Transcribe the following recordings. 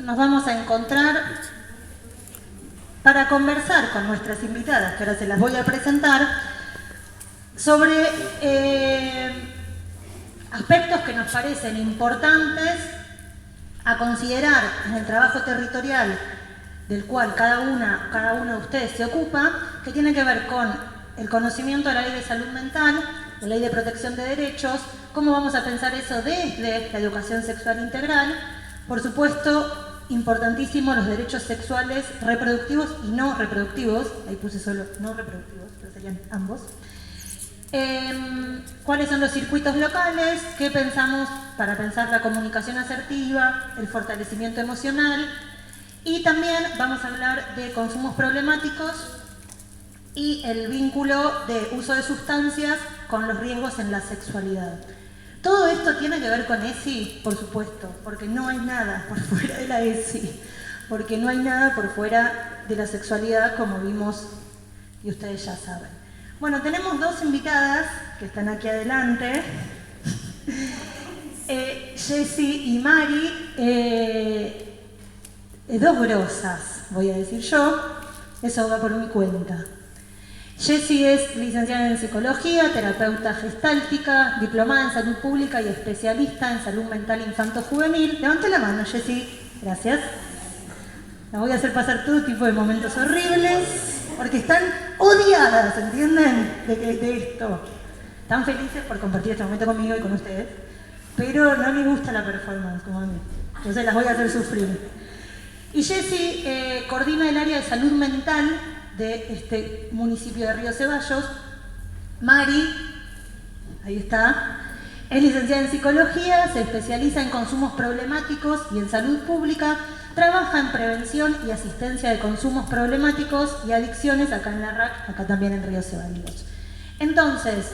nos vamos a encontrar para conversar con nuestras invitadas, que ahora se las voy a presentar, sobre aspectos que nos parecen importantes a considerar en el trabajo territorial del cual cada uno de ustedes se ocupa, que tiene que ver con el conocimiento de la ley de salud mental, la ley de protección de derechos, cómo vamos a pensar eso desde la educación sexual integral, por supuesto, importantísimo los derechos sexuales reproductivos y no reproductivos, ahí puse solo no reproductivos, pero serían ambos. ¿Cuáles son los circuitos locales? ¿Qué pensamos para pensar la comunicación asertiva, el fortalecimiento emocional? Y también vamos a hablar de consumos problemáticos y el vínculo de uso de sustancias con los riesgos en la sexualidad. Todo esto tiene que ver con ESI, por supuesto, porque no hay nada por fuera de la ESI, porque no hay nada por fuera de la sexualidad, como vimos y ustedes ya saben. Bueno, tenemos dos invitadas que están aquí adelante, Jessie y Mari, dos grosas, voy a decir yo, eso va por mi cuenta. Jessie es licenciada en psicología, terapeuta gestáltica, diplomada en salud pública y especialista en salud mental infanto-juvenil. Levante la mano, Jessie. Gracias. La voy a hacer pasar todo tipo de momentos horribles, porque están odiadas, ¿entienden? De esto. Están felices por compartir este momento conmigo y con ustedes, pero no les gusta la performance, como a mí. Entonces las voy a hacer sufrir. Y Jessie coordina el área de salud mental de este municipio de Río Ceballos. Mari, ahí está, es licenciada en psicología, se especializa en consumos problemáticos y en salud pública, trabaja en prevención y asistencia de consumos problemáticos y adicciones acá en la RAC, acá también en Río Ceballos. Entonces,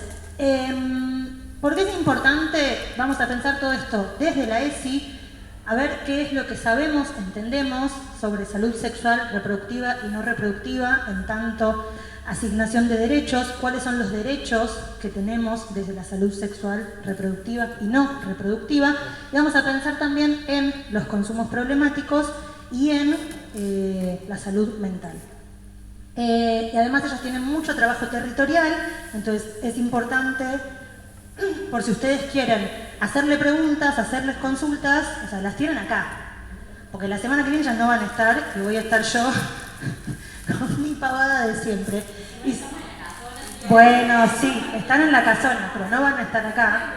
¿por qué es importante? Vamos a pensar todo esto desde la ESI, a ver qué es lo que sabemos, entendemos sobre salud sexual, reproductiva y no reproductiva, en tanto asignación de derechos, cuáles son los derechos que tenemos desde la salud sexual, reproductiva y no reproductiva, y vamos a pensar también en los consumos problemáticos y en la salud mental. Y además ellos tienen mucho trabajo territorial, entonces es importante, por si ustedes quieren hacerle preguntas, hacerles consultas, o sea, las tienen acá. Porque la semana que viene ya no van a estar, y voy a estar yo con mi pavada de siempre. Y, bueno, sí, están en la casona, pero no van a estar acá.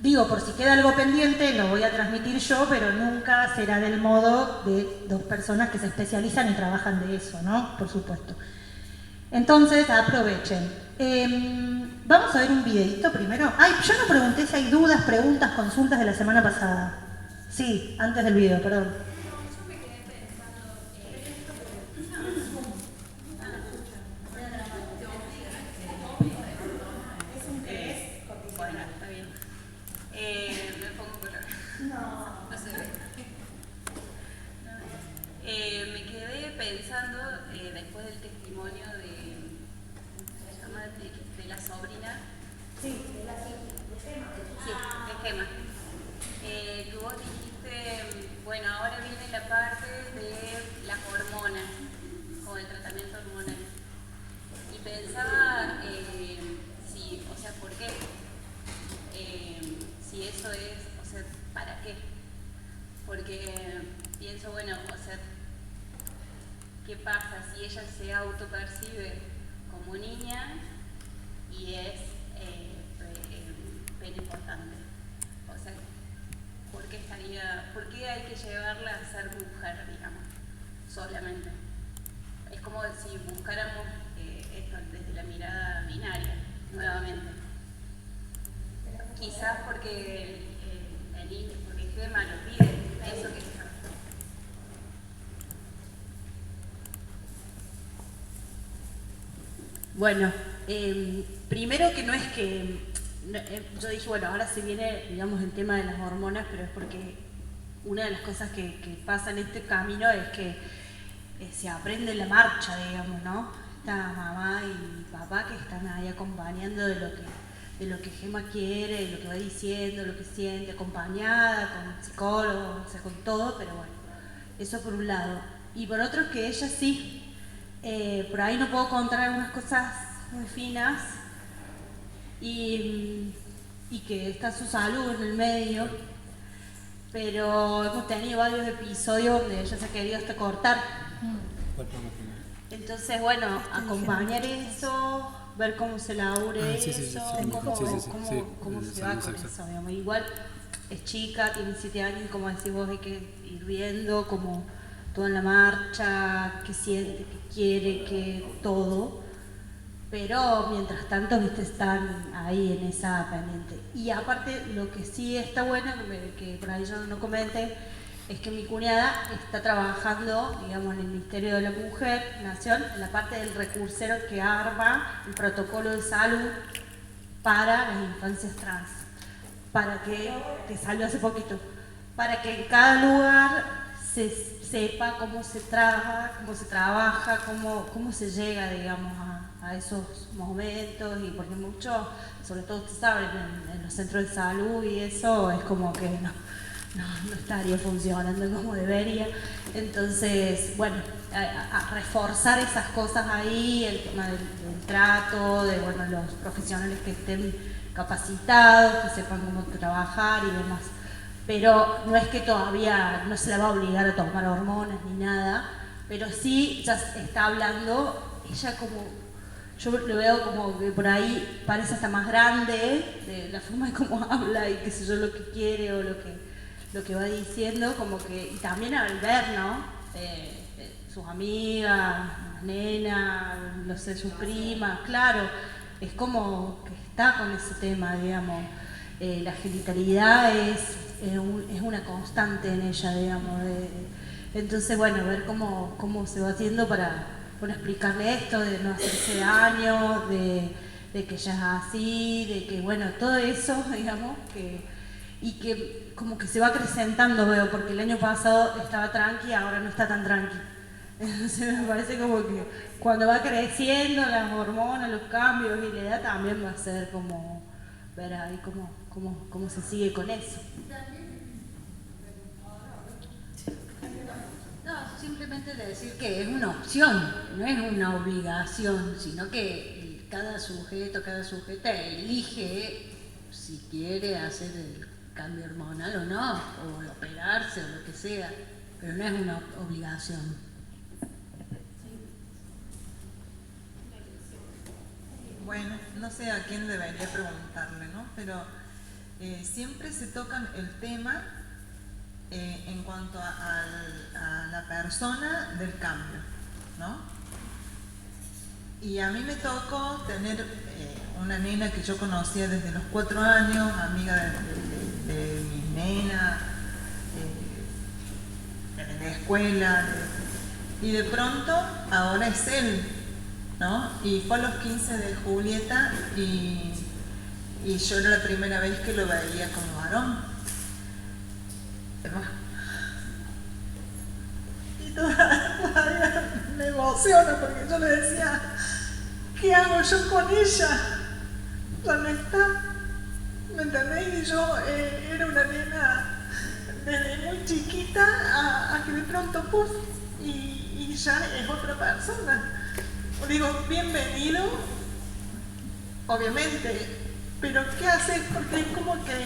Digo, por si queda algo pendiente, lo voy a transmitir yo, pero nunca será del modo de dos personas que se especializan y trabajan de eso, ¿no? Por supuesto. Entonces, aprovechen. Vamos a ver un videito primero. Ay, yo no pregunté si hay dudas, preguntas, consultas de la semana pasada. Sí, antes del video, perdón. Yo me quedé pensando, ¿es un qué es? Bueno, está bien. Me pongo color. No se ve. Me quedé pensando, después del testimonio de la sobrina. Sí, de la Gema. Sí, de Gema. Que vos dijiste, bueno, ahora viene la parte de las hormonas, o el tratamiento hormonal. Y pensaba, si, o sea, ¿por qué? Si eso es, o sea, ¿para qué? Porque pienso, bueno, o sea, ¿qué pasa si ella se autopercibe como niña y es pene importante? O sea, ¿por qué hay que llevarla a ser mujer, digamos, solamente? Es como si buscáramos esto desde la mirada binaria, nuevamente. Quizás porque porque Gema lo pide, eso que está. Bueno, primero que no es que, yo dije, bueno, ahora se viene, digamos, el tema de las hormonas, pero es porque una de las cosas que pasa en este camino es que se aprende la marcha, digamos, ¿no? Está mamá y papá que están ahí acompañando de lo que de lo que Gemma quiere, de lo que va diciendo, lo que siente, acompañada con psicólogos, o sea, con todo, pero bueno, eso por un lado. Y por otro es que ella sí, por ahí no puedo contar algunas cosas muy finas y que está su salud en el medio, pero hemos tenido varios episodios donde ella se ha querido hasta cortar. Entonces, bueno, acompañar eso, ver cómo se labure eso, cómo se va con eso, digamos. Igual es chica, tiene 7 años, como decís vos, hay que ir viendo como toda la marcha, qué siente, qué quiere, qué todo. Pero mientras tanto, viste, están ahí en esa pendiente. Y aparte, lo que sí está bueno, que por ahí yo no comenté, es que mi cuñada está trabajando, digamos, en el Ministerio de la Mujer, Nación, en la parte del recursero que arma el protocolo de salud para las infancias trans, para que salió hace poquito, para que en cada lugar se sepa cómo se trabaja, cómo se llega, digamos, a esos momentos, y porque mucho, sobre todo ustedes saben, en los centros de salud y eso, es como que no estaría funcionando como debería. Entonces, bueno, a reforzar esas cosas ahí, el tema del trato, de bueno, los profesionales que estén capacitados, que sepan cómo trabajar y demás. Pero no es que todavía no se la va a obligar a tomar hormonas ni nada, pero sí ya está hablando, ella como, yo lo veo como que por ahí parece hasta más grande, de la forma de cómo habla y qué sé yo, lo que quiere o lo que va diciendo, como que, y también al ver, ¿no? Sus amigas, las nenas, no sé, sus primas, claro, es como que está con ese tema, digamos. La genitalidad es una constante en ella, digamos. Entonces, bueno, ver cómo se va haciendo para explicarle esto, de no hacerse daño, de que ella es así, de que, bueno, todo eso, digamos, y que como que se va acrecentando, veo, porque el año pasado estaba tranqui, ahora no está tan tranqui. Entonces me parece como que cuando va creciendo las hormonas, los cambios y la edad, también va a ser como ver ahí cómo se sigue con eso. No, simplemente decir que es una opción, no es una obligación, sino que cada sujeta elige si quiere hacer el cambio hormonal o no, o operarse o lo que sea, pero no es una obligación. Bueno, no sé a quién debería preguntarle, ¿no? Pero siempre se toca el tema en cuanto a la persona del cambio, ¿no? Y a mí me tocó tener una nena que yo conocía desde los 4 años, amiga de mi nena, en la escuela, y de pronto ahora es él, ¿no? Y fue a los 15 de Julieta y yo era la primera vez que lo veía como varón. Y todavía me emociona porque yo le decía, ¿qué hago yo con ella? Ya no está, ¿me entendés? Y yo era una nena desde muy chiquita a que de pronto puff, y ya es otra persona. Digo, bienvenido, obviamente, pero ¿qué haces? Porque es como que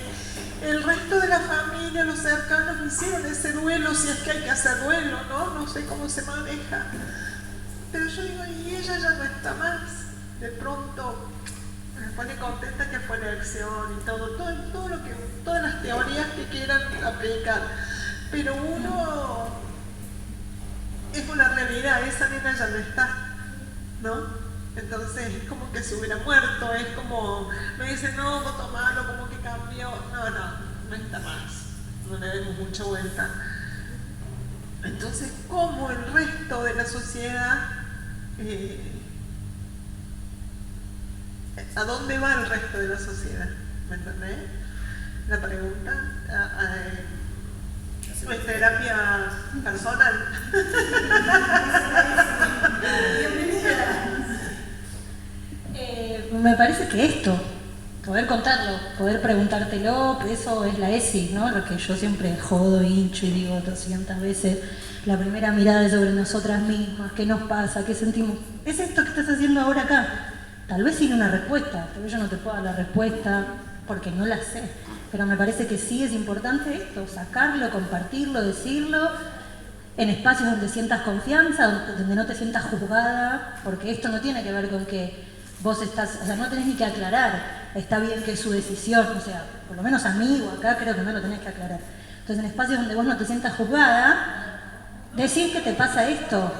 el resto de la familia, los cercanos, hicieron ese duelo, si es que hay que hacer duelo, ¿no? No sé cómo se maneja. Pero yo digo, y ella ya no está más. De pronto me pone contenta que fue elección y todo lo que, todas las teorías que quieran aplicar. Pero uno es una realidad, esa nena ya no está, ¿no? Entonces es como que se hubiera muerto, es como, me dicen, no, vos tomalo, como que cambió. No está más, no le demos mucha vuelta. Entonces, ¿cómo el resto de la sociedad, a dónde va el resto de la sociedad? ¿Me entendés? La pregunta, ¿es terapia personal? Me parece que esto, poder contarlo, poder preguntártelo, eso es la ESI, ¿no? Lo que yo siempre jodo, hincho y digo 200 veces, la primera mirada sobre nosotras mismas, qué nos pasa, qué sentimos. Es esto que estás haciendo ahora acá. Tal vez sin una respuesta, tal vez yo no te puedo dar la respuesta porque no la sé, pero me parece que sí es importante esto, sacarlo, compartirlo, decirlo, en espacios donde sientas confianza, donde no te sientas juzgada, porque esto no tiene que ver con que vos estás, o sea, no tenés ni que aclarar, está bien que es su decisión, o sea, por lo menos a mí o acá creo que no lo tenés que aclarar. Entonces, en espacios donde vos no te sientas juzgada, decir que te pasa esto.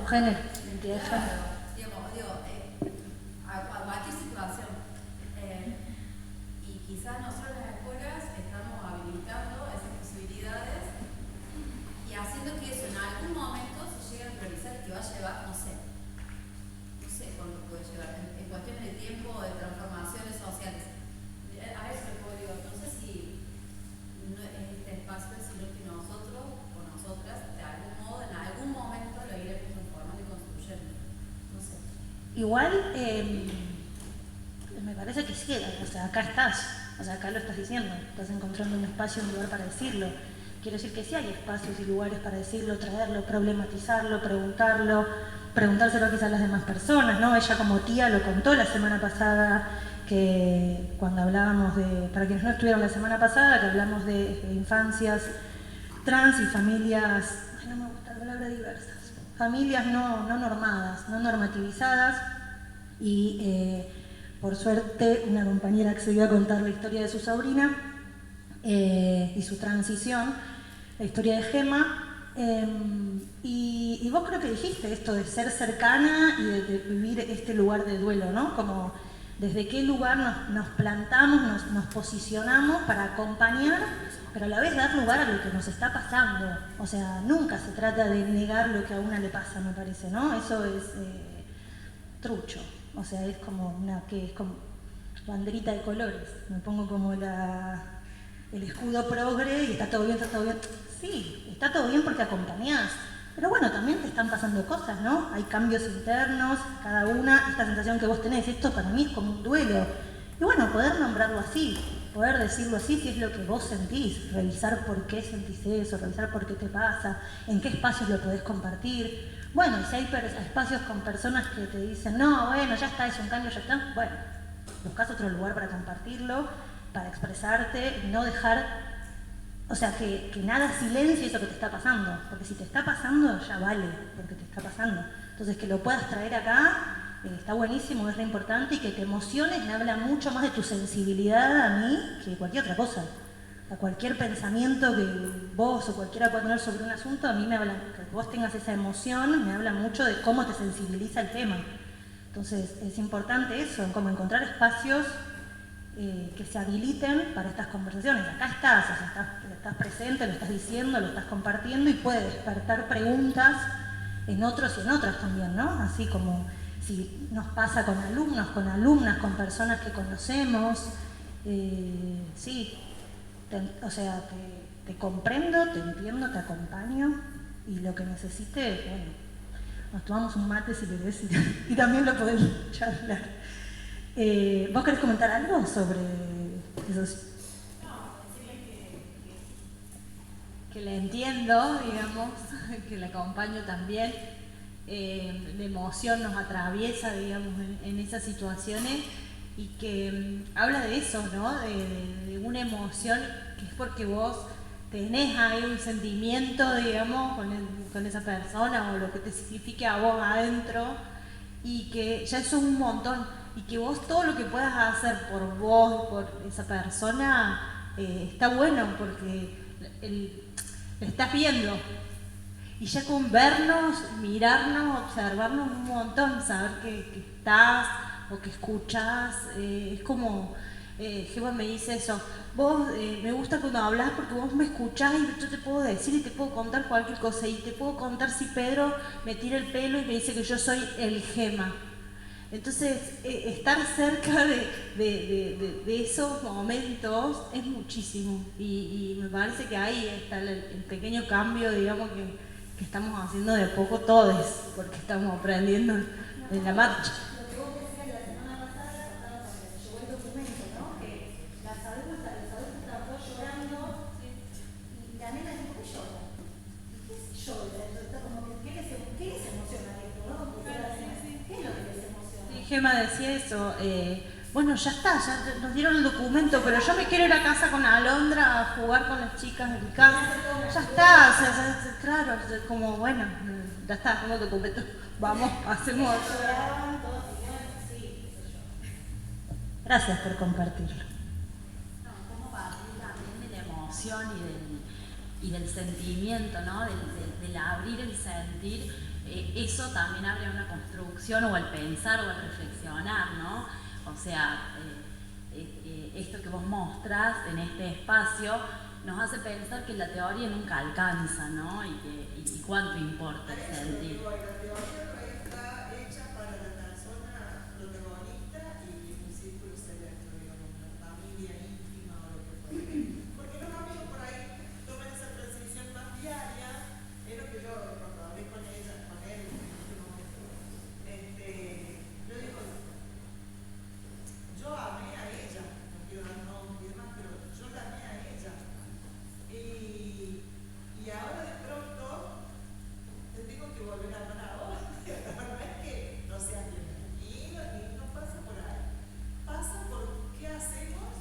Género, identidad de género. A cualquier situación. Y quizás nosotros en las escuelas estamos habilitando esas posibilidades y haciendo que eso en algún momento se llegue a priorizar, que va a llevar, no sé cuánto puede llevar, en cuestiones de tiempo, de transformaciones sociales. A eso le puedo decir, no sé si no es este espacio, sino que nosotros o nosotras, de algún modo, en algún momento lo iremos transformando y construyendo. No sé. Igual, me parece que sí, o sea, acá estás, o sea, acá lo estás diciendo, estás encontrando un espacio, un lugar para decirlo. Quiero decir que sí hay espacios y lugares para decirlo, traerlo, problematizarlo, preguntárselo quizás a las demás personas, ¿no? Ella como tía lo contó la semana pasada, que cuando hablábamos de, para quienes no estuvieron la semana pasada, que hablamos de infancias trans y familias, ay, no me gusta la palabra diversas, familias no normadas, no normativizadas, y por suerte una compañera accedió a contar la historia de su sobrina y su transición, la historia de Gema. Y vos creo que dijiste esto de ser cercana y de vivir este lugar de duelo, ¿no? Como desde qué lugar nos plantamos, nos posicionamos para acompañar, pero a la vez dar lugar a lo que nos está pasando. O sea, nunca se trata de negar lo que a una le pasa, me parece, ¿no? Eso es trucho. O sea, es como es como banderita de colores. Me pongo como el escudo progre y está todo bien, está todo bien. Sí, está todo bien porque acompañás. Pero bueno, también te están pasando cosas, ¿no? Hay cambios internos, cada una, esta sensación que vos tenés, esto para mí es como un duelo. Y bueno, poder nombrarlo así, poder decirlo así si es lo que vos sentís, revisar por qué sentís eso, revisar por qué te pasa, en qué espacios lo podés compartir. Bueno, y si hay espacios con personas que te dicen, no, bueno, ya está, es un cambio, ya está, bueno, buscás otro lugar para compartirlo, para expresarte, no dejar... O sea, que nada silencie eso que te está pasando, porque si te está pasando, ya vale, porque te está pasando. Entonces, que lo puedas traer acá, está buenísimo, es re importante, y que te emociones me habla mucho más de tu sensibilidad a mí que cualquier otra cosa. A cualquier pensamiento que vos o cualquiera pueda tener sobre un asunto, a mí me habla, que vos tengas esa emoción, me habla mucho de cómo te sensibiliza el tema. Entonces, es importante eso, como encontrar espacios que se habiliten para estas conversaciones. Acá estás, o sea, estás presente, lo estás diciendo, lo estás compartiendo y puede despertar preguntas en otros y en otras también, ¿no? Así como si nos pasa con alumnos, con alumnas, con personas que conocemos. Sí, o sea, te comprendo, te entiendo, te acompaño y lo que necesites, bueno, nos tomamos un mate si querés y también lo podemos charlar. ¿Vos querés comentar algo sobre esos? No, decirle que la entiendo, digamos, que la acompaño también. la emoción nos atraviesa, digamos, en esas situaciones, y que habla de eso, ¿no? De una emoción que es porque vos tenés ahí un sentimiento, digamos, con esa persona o lo que te signifique a vos adentro, y que ya eso es un montón, y que vos todo lo que puedas hacer por vos, por esa persona, está bueno, porque lo estás viendo. Y ya con vernos, mirarnos, observarnos un montón, saber que estás o que escuchas, es como, Gema me dice eso, vos me gusta cuando hablas porque vos me escuchás y yo te puedo decir y te puedo contar cualquier cosa, y te puedo contar si Pedro me tira el pelo y me dice que yo soy el Gema. Entonces, estar cerca de esos momentos es muchísimo, y me parece que ahí está el pequeño cambio, digamos, que estamos haciendo de poco todos, porque estamos aprendiendo en la marcha. Lo que vos decías la semana pasada, cuando llegó el documento, ¿no? Que los adultos estaban todos llorando, y la nena dijo, ¿qué llora? ¿Qué llora? Está como que, ¿qué les emociona esto, no? ¿Qué es lo que les emociona? Sí, Gema decía eso, bueno, ya está, ya nos dieron el documento, pero yo me quiero ir a casa con Alondra a jugar con las chicas de mi casa. Ya está, o sea, claro, como bueno, ya está, tengo el documento, vamos, hacemos. Lloraban todos igual, sí, qué sé yo. Gracias por compartirlo. No, cómo partir también de la emoción y del sentimiento, ¿no? Del abrir el sentir, eso también abre una construcción, o al pensar o al reflexionar, ¿no? O sea, esto que vos mostrás en este espacio nos hace pensar que la teoría nunca alcanza, ¿no? Y cuánto importa el sentir. La teoría no está hecha para la persona protagonista y un círculo selecto, digamos, una familia íntima o lo que fuera. Porque los amigos por ahí toman esa transición más diaria, es lo que yo cuando hablé con ella, con él en este momento, yo digo, yo amé a ella, no quiero dar nombres y demás, pero yo la amé a ella. Y ahora de pronto te tengo que volver a amar a vos. La verdad es que no seas bienvenido ni no pasa por ahí. Pasa por qué hacemos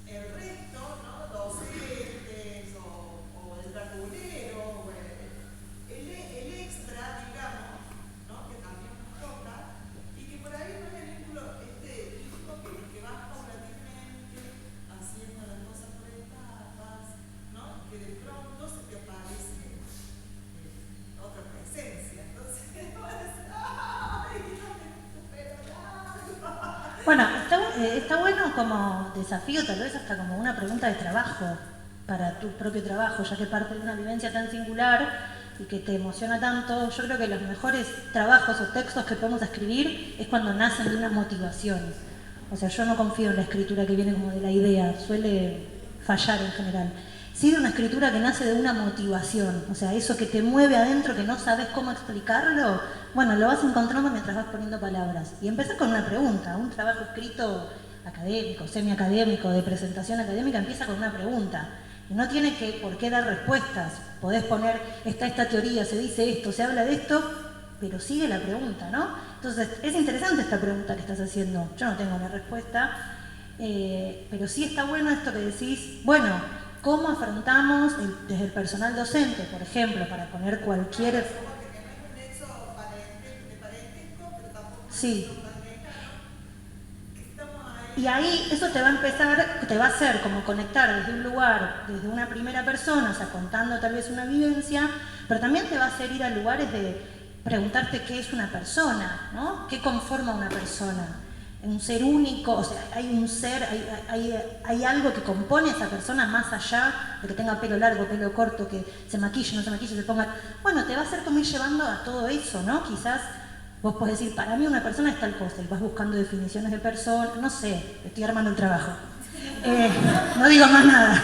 el resto, ¿no? Docentes o el vacunero, el extra, digamos, ¿no? Que también nos toca, y que por ahí no es el vínculo hijo que vas paulatinamente haciendo las cosas por etapas, ¿no? Que de pronto se te aparece otra presencia. Entonces, vas a decir, ¡ay! No me supero nada. Bueno, está bueno como desafío, tal vez hasta como una pregunta de trabajo para tu propio trabajo, ya que parte de una vivencia tan singular y que te emociona tanto. Yo creo que los mejores trabajos o textos que podemos escribir es cuando nacen de una motivación. O sea, yo no confío en la escritura que viene como de la idea, suele fallar en general. Sí, de una escritura que nace de una motivación, o sea, eso que te mueve adentro, que no sabes cómo explicarlo, bueno, lo vas encontrando mientras vas poniendo palabras. Y empezás con una pregunta, un trabajo escrito académico, semiacadémico, de presentación académica, empieza con una pregunta. Y no tiene por qué dar respuestas. Podés poner, está esta teoría, se dice esto, se habla de esto, pero sigue la pregunta, ¿no? Entonces, es interesante esta pregunta que estás haciendo. Yo no tengo una respuesta, pero sí está bueno esto que decís, bueno, ¿cómo afrontamos desde el personal docente, por ejemplo, para poner cualquier... Sí. Y ahí eso te va a empezar, te va a hacer como conectar desde un lugar, desde una primera persona, o sea, contando tal vez una vivencia, pero también te va a hacer ir a lugares de preguntarte qué es una persona, ¿no? ¿Qué conforma una persona? Un ser único, o sea, hay un ser, hay algo que compone a esa persona más allá de que tenga pelo largo, pelo corto, que se maquille, no se maquille, se ponga... Bueno, te va a hacer como ir llevando a todo eso, ¿no? Quizás vos podés decir, para mí una persona es tal cosa, y vas buscando definiciones de persona, no sé, estoy armando el trabajo. No digo más nada.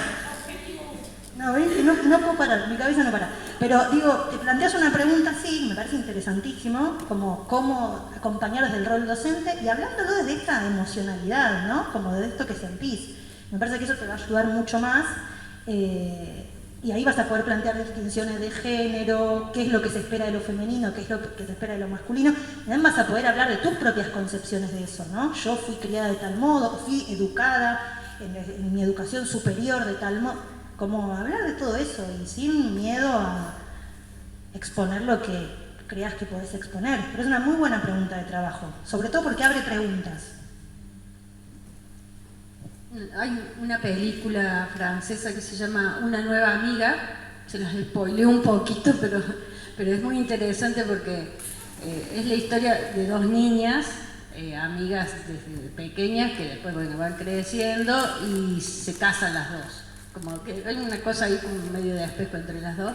No, ¿ves? No puedo parar, mi cabeza no para. Pero digo, te planteas una pregunta así, me parece interesantísimo, como cómo acompañar desde el rol docente y hablándolo desde esta emocionalidad, ¿no? Como de esto que sentís. Me parece que eso te va a ayudar mucho más y ahí vas a poder plantear distinciones de género, qué es lo que se espera de lo femenino, qué es lo que se espera de lo masculino. También vas a poder hablar de tus propias concepciones de eso, ¿no? Yo fui criada de tal modo, fui educada en mi educación superior de tal modo. Como hablar de todo eso y sin miedo a exponer lo que creas que podés exponer. Pero es una muy buena pregunta de trabajo, sobre todo porque abre preguntas. Hay una película francesa que se llama Una nueva amiga, se las spoileo un poquito, pero es muy interesante porque es la historia de dos niñas, amigas desde pequeñas, que después van creciendo y se casan las dos. Como que hay una cosa ahí como medio de espejo entre las dos.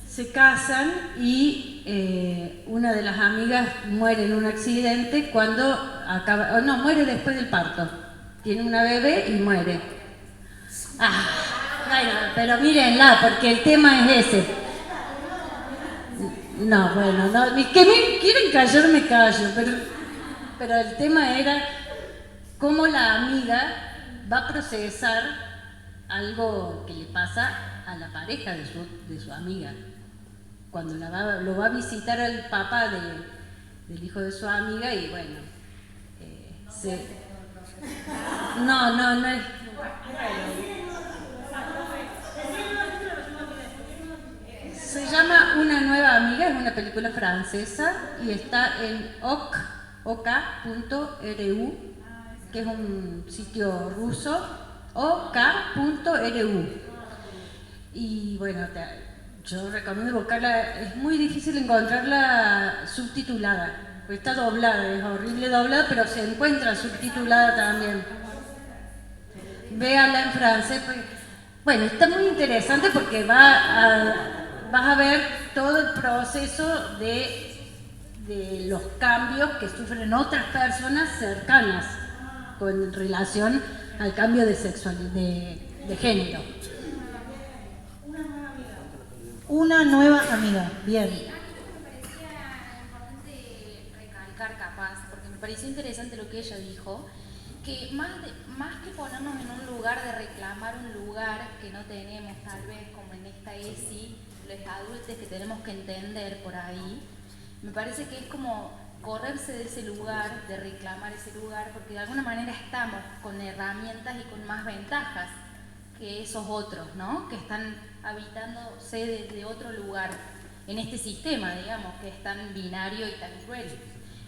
Se casan y una de las amigas muere en un accidente cuando acaba, muere después del parto. Tiene una bebé y muere. Bueno, pero mírenla, porque el tema es ese. No, bueno, no, que me quieren callar, me callo, pero el tema era cómo la amiga va a procesar algo que le pasa a la pareja de su amiga. Cuando lo va a visitar al papá del hijo de su amiga y bueno, no es... Se llama Una nueva amiga, es una película francesa y está en ok.ru, que es un sitio ruso, ok.ru. Y bueno, yo recomiendo buscarla, es muy difícil encontrarla subtitulada. Está doblada, es horrible doblada, pero se encuentra subtitulada también. Véala en francés. Bueno, está muy interesante porque vas a ver todo el proceso de los cambios que sufren otras personas cercanas con relación al cambio de sexualidad, de género. Una nueva amiga, bien. Capaz, porque me pareció interesante lo que ella dijo, que más que ponernos en un lugar de reclamar un lugar que no tenemos, tal vez como en esta ESI, los adultos que tenemos que entender por ahí, me parece que es como correrse de ese lugar, de reclamar ese lugar, porque de alguna manera estamos con herramientas y con más ventajas que esos otros, ¿no? Que están habitándose desde otro lugar en este sistema, digamos, que es tan binario y tan cruel.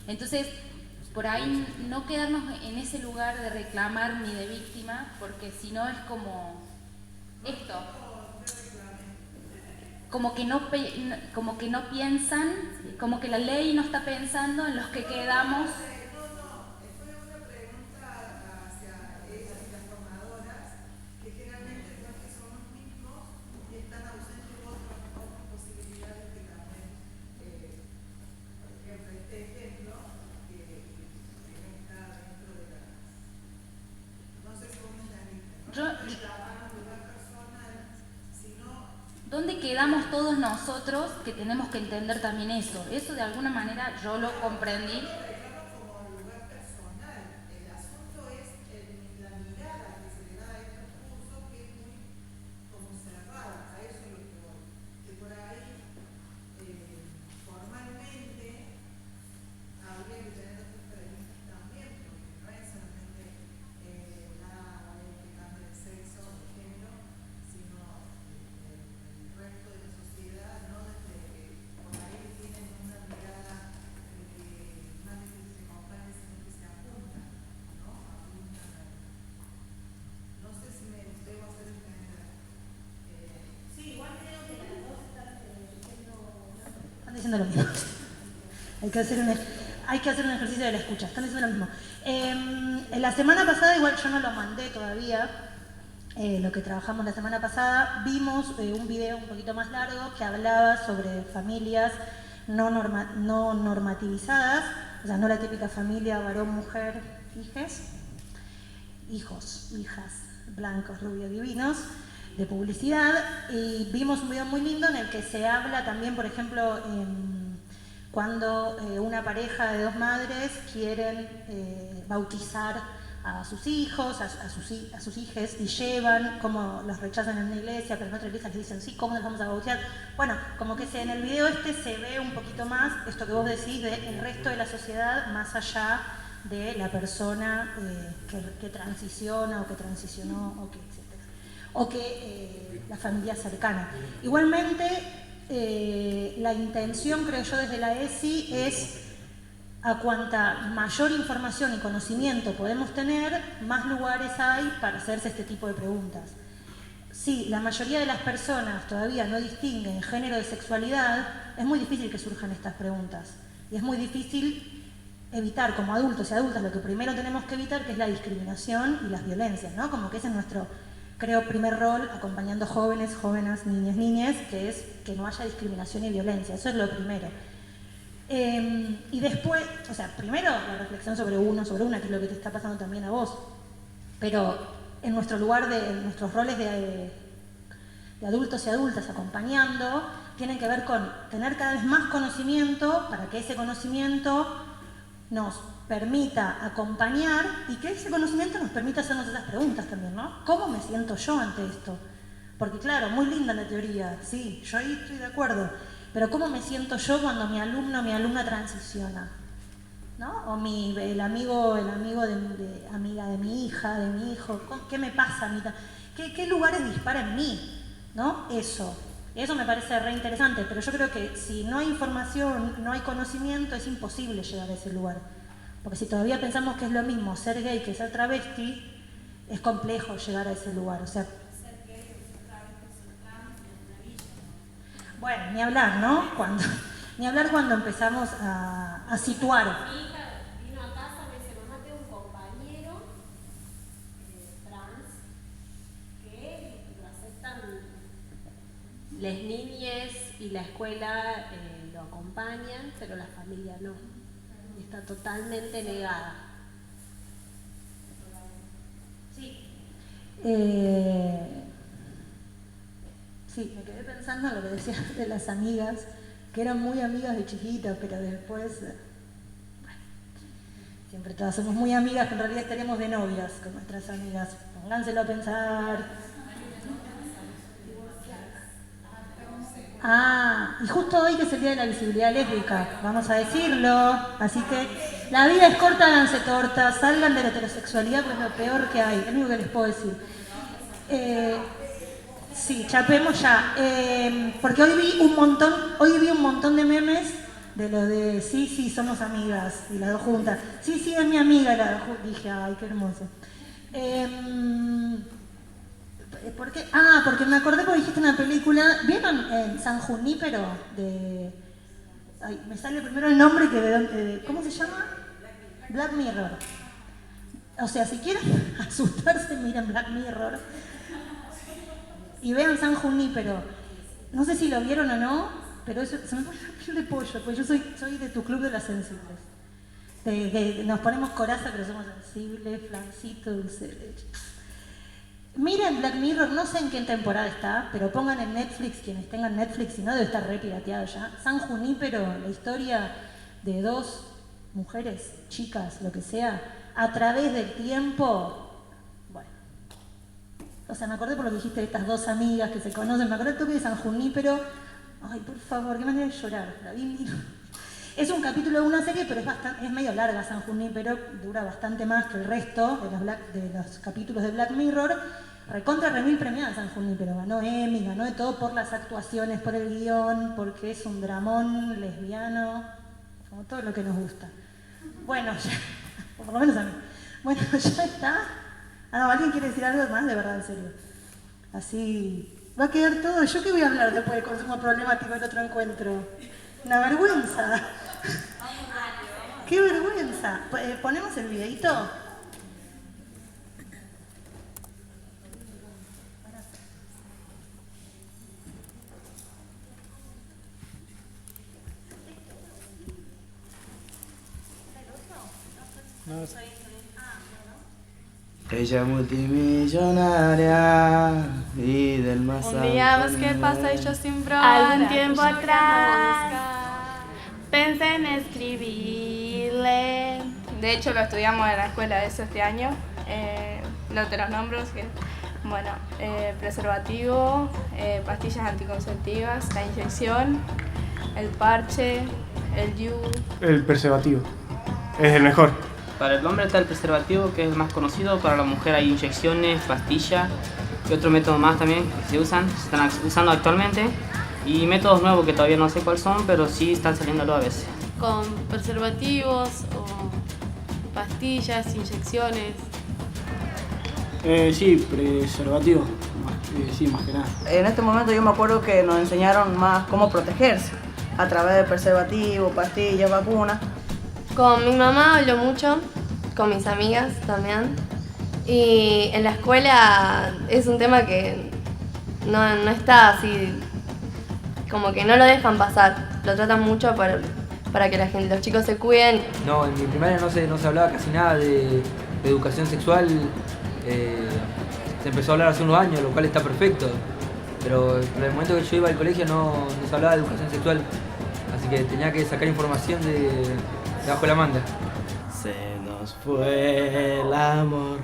Entonces, por ahí no quedarnos en ese lugar de reclamar ni de víctima, porque si no es como esto, como que no piensan, como que la ley no está pensando en los que quedamos. ¿Dónde quedamos todos nosotros que tenemos que entender también eso? Eso de alguna manera yo lo comprendí. Diciendo lo mismo. Hay que hacer un ejercicio de la escucha. Están diciendo lo mismo. La semana pasada, igual yo no lo mandé todavía, lo que trabajamos la semana pasada, vimos un video un poquito más largo que hablaba sobre familias no normativizadas, o sea, no la típica familia varón, mujer, hijos, hijas, blancos, rubios, divinos, de publicidad, y vimos un video muy lindo en el que se habla también, por ejemplo, cuando una pareja de dos madres quieren bautizar a sus hijos, a sus hijes, y llevan, cómo los rechazan en una iglesia, pero en otra iglesia les dicen sí, ¿cómo les vamos a bautizar? Bueno, como que en el video se ve un poquito más esto que vos decís del resto de la sociedad, más allá de la persona que transiciona o que transicionó o que etcétera. O que la familia cercana. Igualmente, la intención, creo yo, desde la ESI es a cuanta mayor información y conocimiento podemos tener, más lugares hay para hacerse este tipo de preguntas. Si la mayoría de las personas todavía no distinguen género de sexualidad, es muy difícil que surjan estas preguntas. Y es muy difícil evitar, como adultos y adultas, lo que primero tenemos que evitar, que es la discriminación y las violencias, ¿no? Como que ese es nuestro, creo, primer rol, acompañando jóvenes, niñas, que es que no haya discriminación y violencia. Eso es lo primero. Y después, o sea, primero la reflexión sobre una, que es lo que te está pasando también a vos. Pero en nuestro lugar, en nuestros roles de adultos y adultas acompañando, tienen que ver con tener cada vez más conocimiento para que ese conocimiento nos permita acompañar y que ese conocimiento nos permita hacernos esas preguntas también, ¿no? ¿Cómo me siento yo ante esto? Porque claro, muy linda la teoría, sí, yo ahí estoy de acuerdo, pero ¿cómo me siento yo cuando mi alumno o mi alumna transiciona? ¿No? O el amigo de amiga de mi hija, de mi hijo, ¿qué me pasa a mí? ¿Qué lugares dispara en mí? ¿No? Eso me parece re interesante, pero yo creo que si no hay información, no hay conocimiento, es imposible llegar a ese lugar. Porque si todavía pensamos que es lo mismo ser gay que ser travesti, es complejo llegar a ese lugar. O sea, bueno, ni hablar, ¿no? Ni hablar cuando empezamos a situar. Mi hija vino a casa, me dice, mamá, tengo un compañero trans que lo aceptan las niñas y la escuela lo acompañan, pero la familia no. Está totalmente negada. Sí. Sí, me quedé pensando en lo que decías de las amigas, que eran muy amigas de chiquitas, pero después, bueno, siempre todas somos muy amigas, que en realidad estaríamos de novias con nuestras amigas. Pónganselo a pensar. Y justo hoy que es el Día de la Visibilidad Lésbica, vamos a decirlo, así que la vida es corta, háganse tortas, salgan de la heterosexualidad, que es lo peor que hay, es lo único que les puedo decir. Sí, chapemos ya, porque hoy vi un montón de memes de lo de sí, somos amigas, y las dos juntas. Sí, es mi amiga, dije, ay, qué hermoso. ¿Por qué? Porque me acordé porque dijiste una película, ¿vieron San Junípero? Me sale primero el nombre que ¿cómo se llama? Black Mirror. O sea, si quieren asustarse, miren Black Mirror. Y vean San Junípero. No sé si lo vieron o no, pero eso, se me pone la piel de pollo, porque yo soy de tu club de las sensibles. Que nos ponemos coraza, pero somos sensibles, flancito, dulce de leche. Miren Black Mirror, no sé en qué temporada está, pero pongan en Netflix, quienes tengan Netflix, si no debe estar re pirateado ya. San Junípero, la historia de dos mujeres, chicas, lo que sea, a través del tiempo. O sea, me acordé por lo que dijiste de estas dos amigas que se conocen, me acordé de San Junípero. Ay, por favor, qué manera de llorar. Es un capítulo de una serie, pero es medio larga San Junípero, dura bastante más que el resto de los capítulos de Black Mirror. Recontra remil premiada San Junípero, ganó Emmy, ganó de todo por las actuaciones, por el guión, porque es un dramón lesbiano, como todo lo que nos gusta. Bueno, ya, o por lo menos a mí. Bueno, ya está. ¿Alguien quiere decir algo más? De verdad, en serio. Así va a quedar todo. ¿Yo qué voy a hablar después de consumo problemático del otro encuentro? Una vergüenza. ¡Qué vergüenza! ¿Ponemos el videito? No. Ella multimillonaria y del más Un día busqué pasillos sin probar. Algún tiempo atrás pensé en escribirle. De hecho lo estudiamos en la escuela de eso este año. no te los nombro, que, bueno, preservativo, pastillas anticonceptivas, la inyección, el parche, el DIU. El preservativo es el mejor. Para el hombre está el preservativo, que es el más conocido. Para la mujer hay inyecciones, pastillas y otro método más también que se están usando actualmente. Y métodos nuevos que todavía no sé cuáles son, pero sí están saliendo a veces. Con preservativos o pastillas, inyecciones. Sí, preservativo, sí, más que nada. En este momento yo me acuerdo que nos enseñaron más cómo protegerse, a través de preservativo, pastillas, vacunas. Con mi mamá hablo mucho, con mis amigas también. Y en la escuela es un tema que no está así, como que no lo dejan pasar. Lo tratan mucho para que los chicos se cuiden. No, en mi primaria no se hablaba casi nada de educación sexual. Se empezó a hablar hace unos años, lo cual está perfecto. Pero en el momento que yo iba al colegio no se hablaba de educación sexual. Así que tenía que sacar información de bajo la manga. Se nos fue el amor,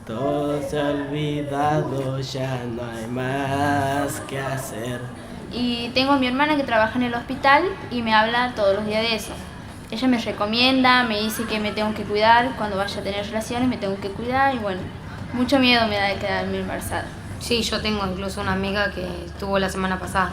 todo se ha olvidado, ya no hay más que hacer. Y tengo a mi hermana que trabaja en el hospital y me habla todos los días de eso. Ella me recomienda, me dice que me tengo que cuidar, cuando vaya a tener relaciones me tengo que cuidar y bueno, mucho miedo me da de quedarme embarazada. Sí, yo tengo incluso una amiga que estuvo la semana pasada.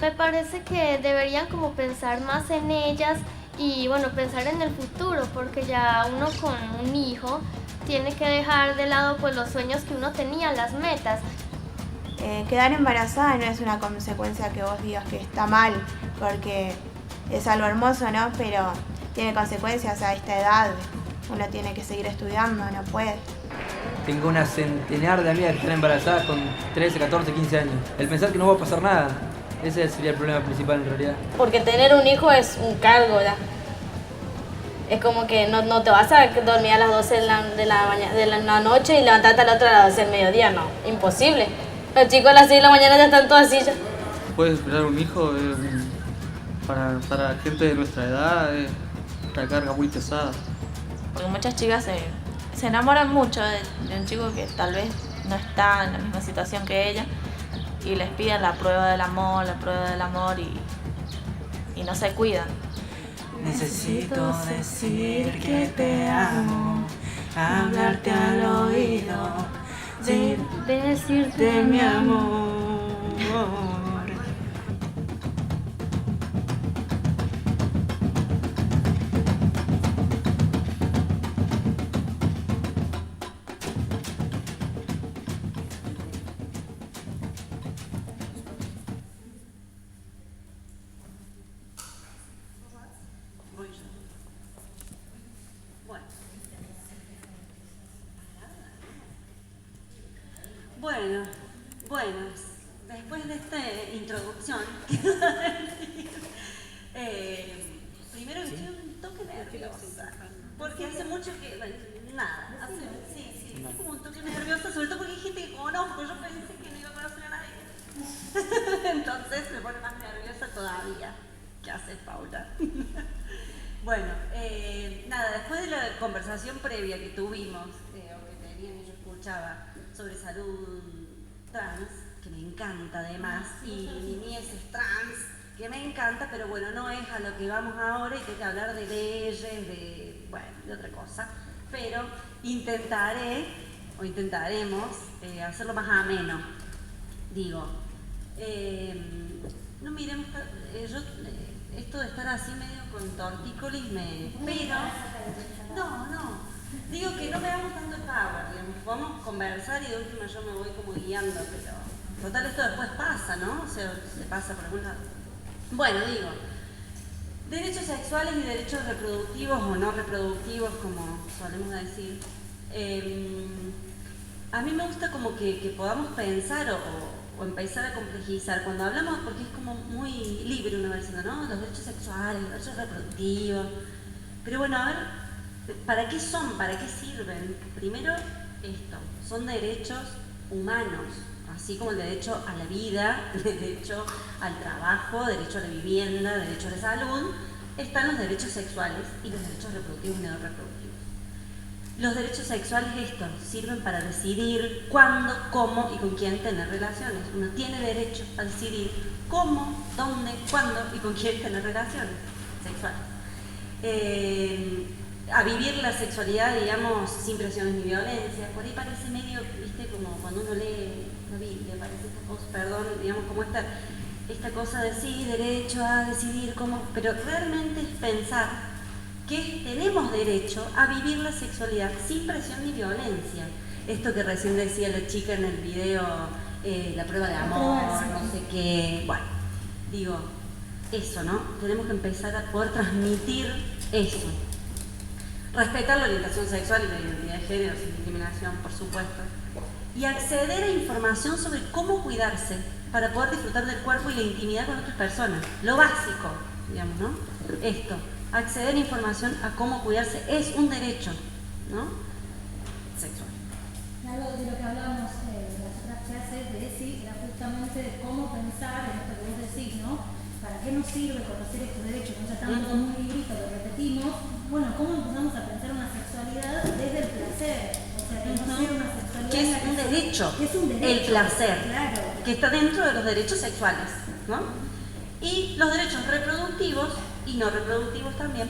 Me parece que deberían como pensar más en ellas y bueno, pensar en el futuro, porque ya uno con un hijo tiene que dejar de lado pues los sueños que uno tenía, las metas. Quedar embarazada no es una consecuencia que vos digas que está mal, porque es algo hermoso, ¿no? Pero tiene consecuencias a esta edad. Uno tiene que seguir estudiando, no puede. Tengo una centenar de amigas que están embarazadas con 13, 14, 15 años. El pensar que no va a pasar nada, ese sería el problema principal en realidad. Porque tener un hijo es un cargo, ¿verdad? Es como que no te vas a dormir a las 12 de la noche y levantarte a la otra a las 12 del mediodía, no, imposible. Los chicos a las 6 de la mañana ya están todos así ya. Puedes esperar un hijo para gente de nuestra edad, es una carga muy pesada. Porque muchas chicas se enamoran mucho de un chico que tal vez no está en la misma situación que ella y les piden la prueba del amor y no se cuidan. Necesito decir que te amo, hablarte al oído, decirte mi amor. Bueno, después de esta introducción, primero que estoy un toque nerviosa, porque hace mucho que, bueno, nada, sí, estoy como un toque nerviosa, sobre todo porque hay gente que conozco, yo pensé que no iba a conocer a nadie, entonces me pone más nerviosa todavía. ¿Qué haces, Paula? Bueno, nada, después de la conversación previa que tuvimos, o que tenían y yo escuchaba, sobre salud trans, que me encanta además, y niñeces trans, que me encanta, pero bueno, no es a lo que vamos ahora y que hay que hablar de leyes, de otra cosa, pero intentaremos hacerlo más ameno, digo. No miremos, esto de estar así medio con tortícolis pero, no. Digo que no me damos tanto el power, digamos, podemos conversar y de última yo me voy como guiando, pero total esto después pasa, ¿no? O sea, se pasa por algún lado. Bueno, digo, derechos sexuales y derechos reproductivos o no reproductivos, como solemos decir. A mí me gusta como que podamos pensar o empezar a complejizar cuando hablamos, porque es como muy libre uno diciendo, ¿no? Los derechos sexuales, los derechos reproductivos. Pero bueno, a ver, ¿para qué son? ¿Para qué sirven? Primero, esto, son derechos humanos, así como el derecho a la vida, el derecho al trabajo, derecho a la vivienda, derecho a la salud, están los derechos sexuales y los derechos reproductivos y no reproductivos. Los derechos sexuales sirven para decidir cuándo, cómo y con quién tener relaciones. Uno tiene derecho a decidir cómo, dónde, cuándo y con quién tener relaciones sexuales. A vivir la sexualidad, digamos, sin presiones ni violencia. Por ahí parece medio, viste, como cuando uno lee la Biblia, parece esta cosa, perdón, digamos, como esta cosa de sí, derecho a decidir cómo, pero realmente es pensar que tenemos derecho a vivir la sexualidad sin presión ni violencia. Esto que recién decía la chica en el video, la prueba de amor, no sé qué, bueno, digo, eso, ¿no? Tenemos que empezar a poder transmitir eso. Respetar la orientación sexual y la identidad de género sin discriminación, por supuesto. Y acceder a información sobre cómo cuidarse para poder disfrutar del cuerpo y la intimidad con otras personas. Lo básico, digamos, ¿no? Esto. Acceder a información a cómo cuidarse es un derecho, ¿no? Sexual. Algo de lo que hablábamos en las otras clases de ESI era justamente de cómo pensar en esto que vos decís, ¿no? ¿Para qué nos sirve conocer estos derechos? No sea tanto como un librito que repetimos. Bueno, ¿cómo empezamos a pensar una sexualidad desde el placer? O sea, que no sea una sexualidad... Que es un derecho, el placer, claro, que está dentro de los derechos sexuales, ¿no? Y los derechos reproductivos y no reproductivos también.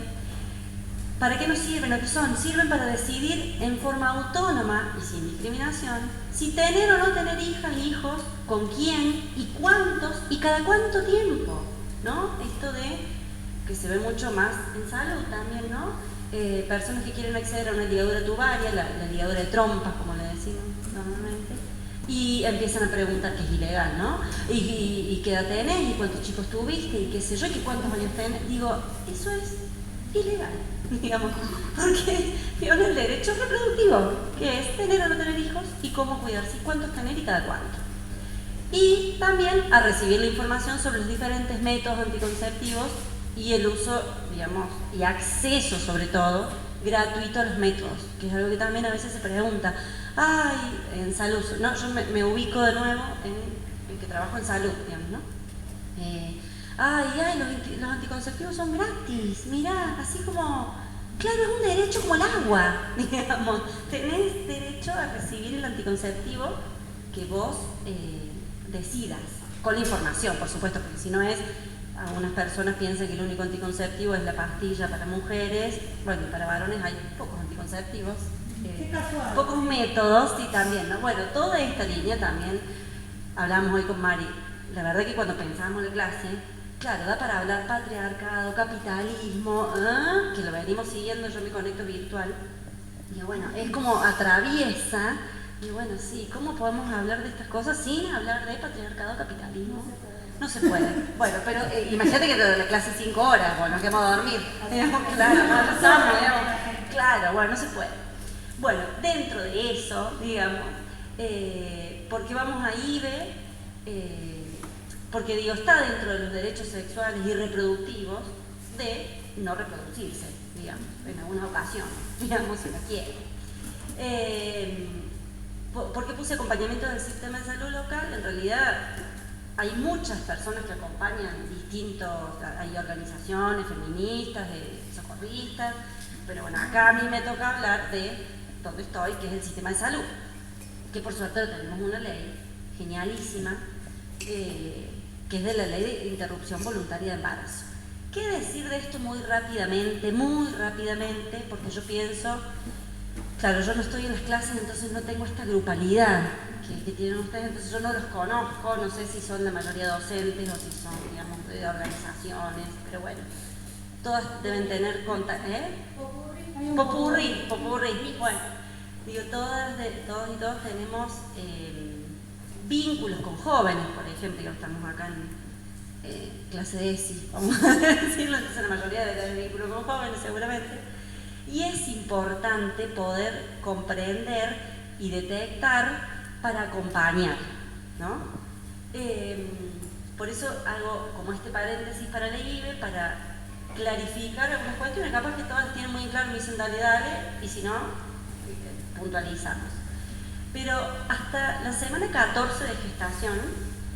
¿Para qué nos sirven? Lo que son, sirven para decidir en forma autónoma y sin discriminación si tener o no tener hijas, hijos, con quién y cuántos y cada cuánto tiempo, ¿no? Esto de que se ve mucho más en salud también, ¿no? Personas que quieren acceder a una ligadura tubaria, la ligadura de trompas, como le decimos normalmente, y empiezan a preguntar que es ilegal, ¿no? ¿Y qué edad tenés? ¿Y cuántos chicos tuviste? ¿Y qué sé yo? ¿Y cuántos años tenés? Digo, eso es ilegal, digamos, porque viola el derecho reproductivo, que es tener o no tener hijos y cómo cuidarse, y cuántos tener y cada cuánto. Y también a recibir la información sobre los diferentes métodos anticonceptivos y el uso, digamos, y acceso sobre todo, gratuito a los métodos, que es algo que también a veces se pregunta. Ay, en salud, no, yo me ubico de nuevo en que trabajo en salud, digamos, ¿no? Los anticonceptivos son gratis, mirá, así como, claro, es un derecho como el agua, digamos, tenés derecho a recibir el anticonceptivo que vos decidas, con la información, por supuesto, porque si no es, algunas personas piensan que el único anticonceptivo es la pastilla para mujeres, bueno, y para varones hay pocos anticonceptivos. Pocos métodos, sí, también, ¿no? Bueno, toda esta línea también, hablamos hoy con Mari, la verdad que cuando pensábamos en la clase, claro, da para hablar patriarcado, capitalismo, que lo venimos siguiendo, yo me conecto virtual, y bueno, es como atraviesa, y bueno, sí, ¿cómo podemos hablar de estas cosas sin hablar de patriarcado, capitalismo? No se puede. Bueno, pero imagínate que la clase es 5 horas, bueno, nos quedamos a dormir, digamos, claro, claro, bueno, no se puede. Bueno, dentro de eso, digamos, porque vamos a IBE, porque digo, está dentro de los derechos sexuales y reproductivos de no reproducirse, digamos, en algunas ocasiones, digamos, si la quiere. ¿Por qué puse acompañamiento del sistema de salud local? En realidad hay muchas personas que acompañan hay organizaciones feministas, de socorristas, pero bueno, acá a mí me toca hablar de donde estoy, que es el sistema de salud, que por suerte tenemos una ley genialísima, que es de la ley de interrupción voluntaria de embarazo. ¿Qué decir de esto muy rápidamente? Porque yo pienso, claro, yo no estoy en las clases, entonces no tengo esta grupalidad que tienen ustedes, entonces yo no los conozco, no sé si son la mayoría docentes o si son, digamos, de organizaciones, pero bueno, todas deben tener contacto, Popurrí, bueno, digo, todos y todos tenemos vínculos con jóvenes, por ejemplo, ya estamos acá en clase de ESI, vamos a decirlo, entonces la mayoría debe tener vínculos con jóvenes seguramente, y es importante poder comprender y detectar para acompañar, ¿no? Por eso hago como este paréntesis para la IBE, para clarificar algunas cuestiones, capaz que todas tienen muy claro, me dicen dale, y si no, puntualizamos. Pero hasta la semana 14 de gestación,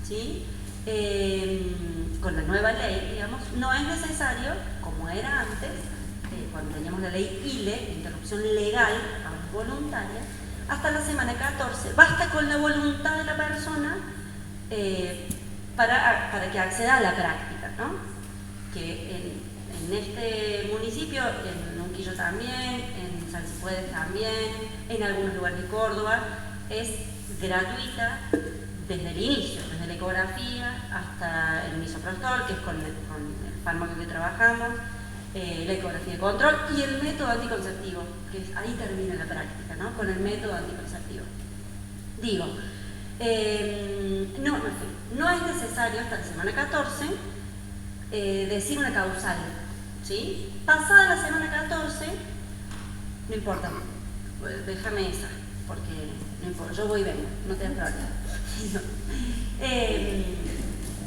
¿sí? Con la nueva ley, digamos, no es necesario, como era antes, cuando teníamos la ley ILE, interrupción legal, ahora voluntaria, hasta la semana 14. Basta con la voluntad de la persona para que acceda a la práctica, ¿no? Que en este municipio, en Unquillo también, en San Cifuentes también, en algunos lugares de Córdoba, es gratuita desde el inicio, desde la ecografía hasta el misoprostol, que es con el fármaco que trabajamos, la ecografía de control y el método anticonceptivo, que ahí termina la práctica, ¿no? Con el método anticonceptivo. Digo, no es necesario hasta la semana 14 decir una causal, ¿sí? Pasada la semana 14, no importa, déjame esa, porque no importa, yo voy y vengo, no te das problema.